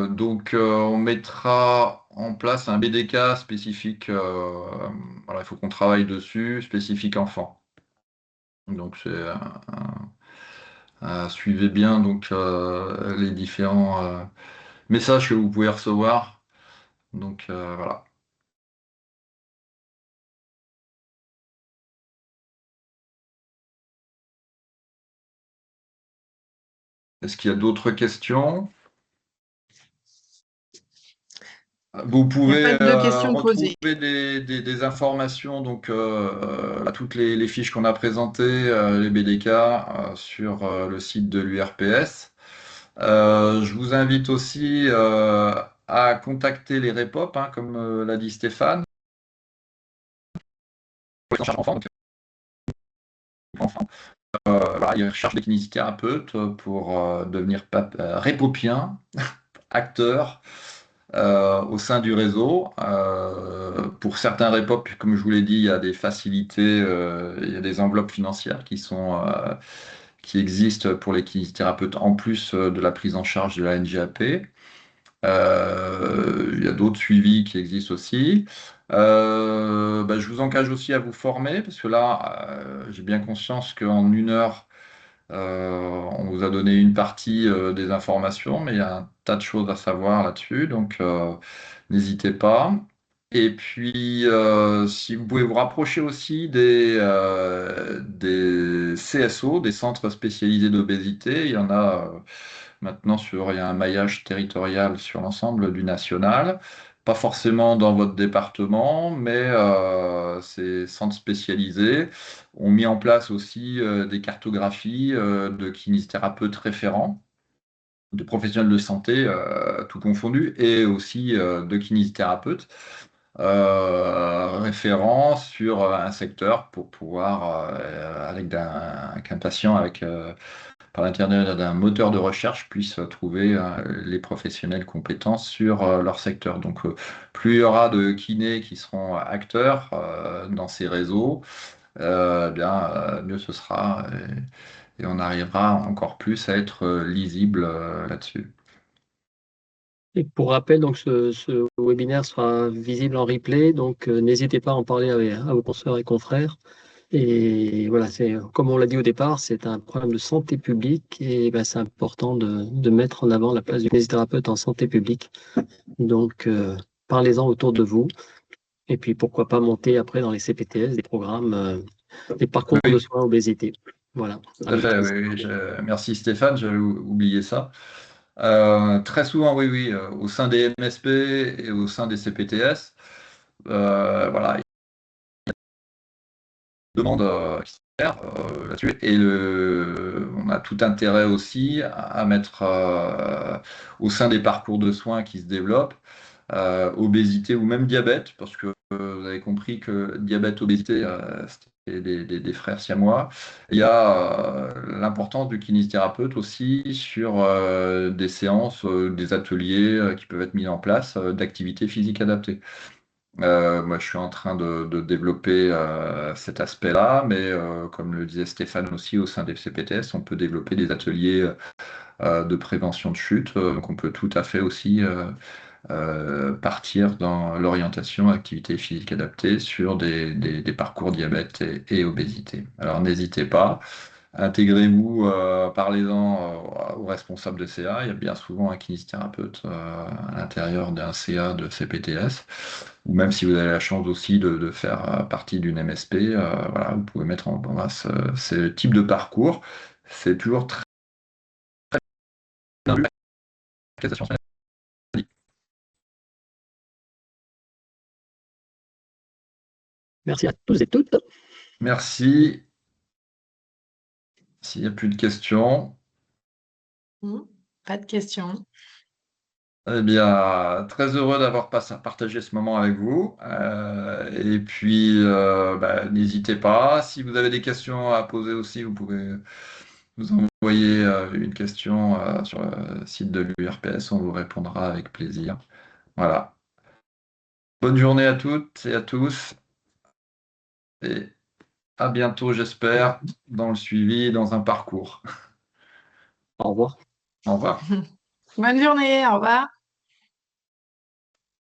Donc, on mettra en place un BDK spécifique. Voilà, il faut qu'on travaille dessus, spécifique enfant. Donc, suivez bien donc les différents messages que vous pouvez recevoir. Donc, voilà. Est-ce qu'il y a d'autres questions? Vous Il n'y a pas pouvez de questions retrouver posées. des informations, donc toutes les fiches qu'on a présentées, les BDK, sur le site de l'URPS. Je vous invite aussi à contacter les REPOP, hein, comme l'a dit Stéphane. Prise en charge enfant, donc, enfant. Voilà, ils recherchent des kinésithérapeutes pour devenir répopiens, acteurs au sein du réseau. Pour certains REPOP, comme je vous l'ai dit, il y a des facilités, il y a des enveloppes financières qui existent pour les kinésithérapeutes en plus de la prise en charge de la NGAP. Il y a d'autres suivis qui existent aussi. Bah, je vous engage aussi à vous former parce que là, j'ai bien conscience qu'en 1 heure, on vous a donné une partie des informations, mais il y a un tas de choses à savoir là-dessus, donc n'hésitez pas. Et puis, si vous pouvez vous rapprocher aussi des CSO, des centres spécialisés d'obésité, il y en a maintenant il y a un maillage territorial sur l'ensemble du national. Pas forcément dans votre département, mais ces centres spécialisés ont mis en place aussi des cartographies de kinésithérapeutes référents, de professionnels de santé, tout confondu, et aussi de kinésithérapeutes référents sur un secteur pour pouvoir, qu'un patient par l'intermédiaire d'un moteur de recherche, puissent trouver les professionnels compétents sur leur secteur. Donc, plus il y aura de kinés qui seront acteurs dans ces réseaux, mieux ce sera et on arrivera encore plus à être lisible là-dessus. Et pour rappel, donc ce webinaire sera visible en replay, donc n'hésitez pas à en parler à vos consoeurs et confrères. Et voilà, c'est comme on l'a dit au départ, c'est un problème de santé publique et ben, c'est important de mettre en avant la place du kinésithérapeute en santé publique. Donc parlez-en autour de vous. Et puis pourquoi pas monter après dans les CPTS des programmes, des parcours de Oui, soins obésité. Voilà, tout à avec fait. plaisir. Oui, oui, merci Stéphane, j'avais oublié ça. Très souvent, oui, oui, au sein des MSP et au sein des CPTS, voilà, demande là-dessus. Et on a tout intérêt aussi à mettre au sein des parcours de soins qui se développent, obésité ou même diabète, parce que vous avez compris que diabète, obésité, c'était des frères siamois. Il y a l'importance du kinésithérapeute aussi sur des séances, des ateliers qui peuvent être mis en place d'activités physiques adaptées. Moi, je suis en train de développer cet aspect-là, mais comme le disait Stéphane aussi, au sein des CPTS, on peut développer des ateliers de prévention de chute. Donc, on peut tout à fait aussi partir dans l'orientation activité physique adaptée sur des parcours diabète et obésité. Alors, n'hésitez pas. Intégrez-vous, parlez-en aux responsables de CA. Il y a bien souvent un kinésithérapeute à l'intérieur d'un CA de CPTS. Ou même si vous avez la chance aussi de faire partie d'une MSP, voilà, vous pouvez mettre en place ce type de parcours. C'est toujours très bien vu. Merci à tous et toutes. Merci. S'il n'y a plus de questions, Pas de questions. eh bien, très heureux d'avoir partagé ce moment avec vous. Et puis, n'hésitez pas. Si vous avez des questions à poser aussi, vous pouvez nous envoyer une question sur le site de l'URPS. On vous répondra avec plaisir. Voilà. Bonne journée à toutes et à tous. Et à bientôt, j'espère, dans le suivi, dans un parcours. Au revoir. Au revoir. Bonne journée, au revoir.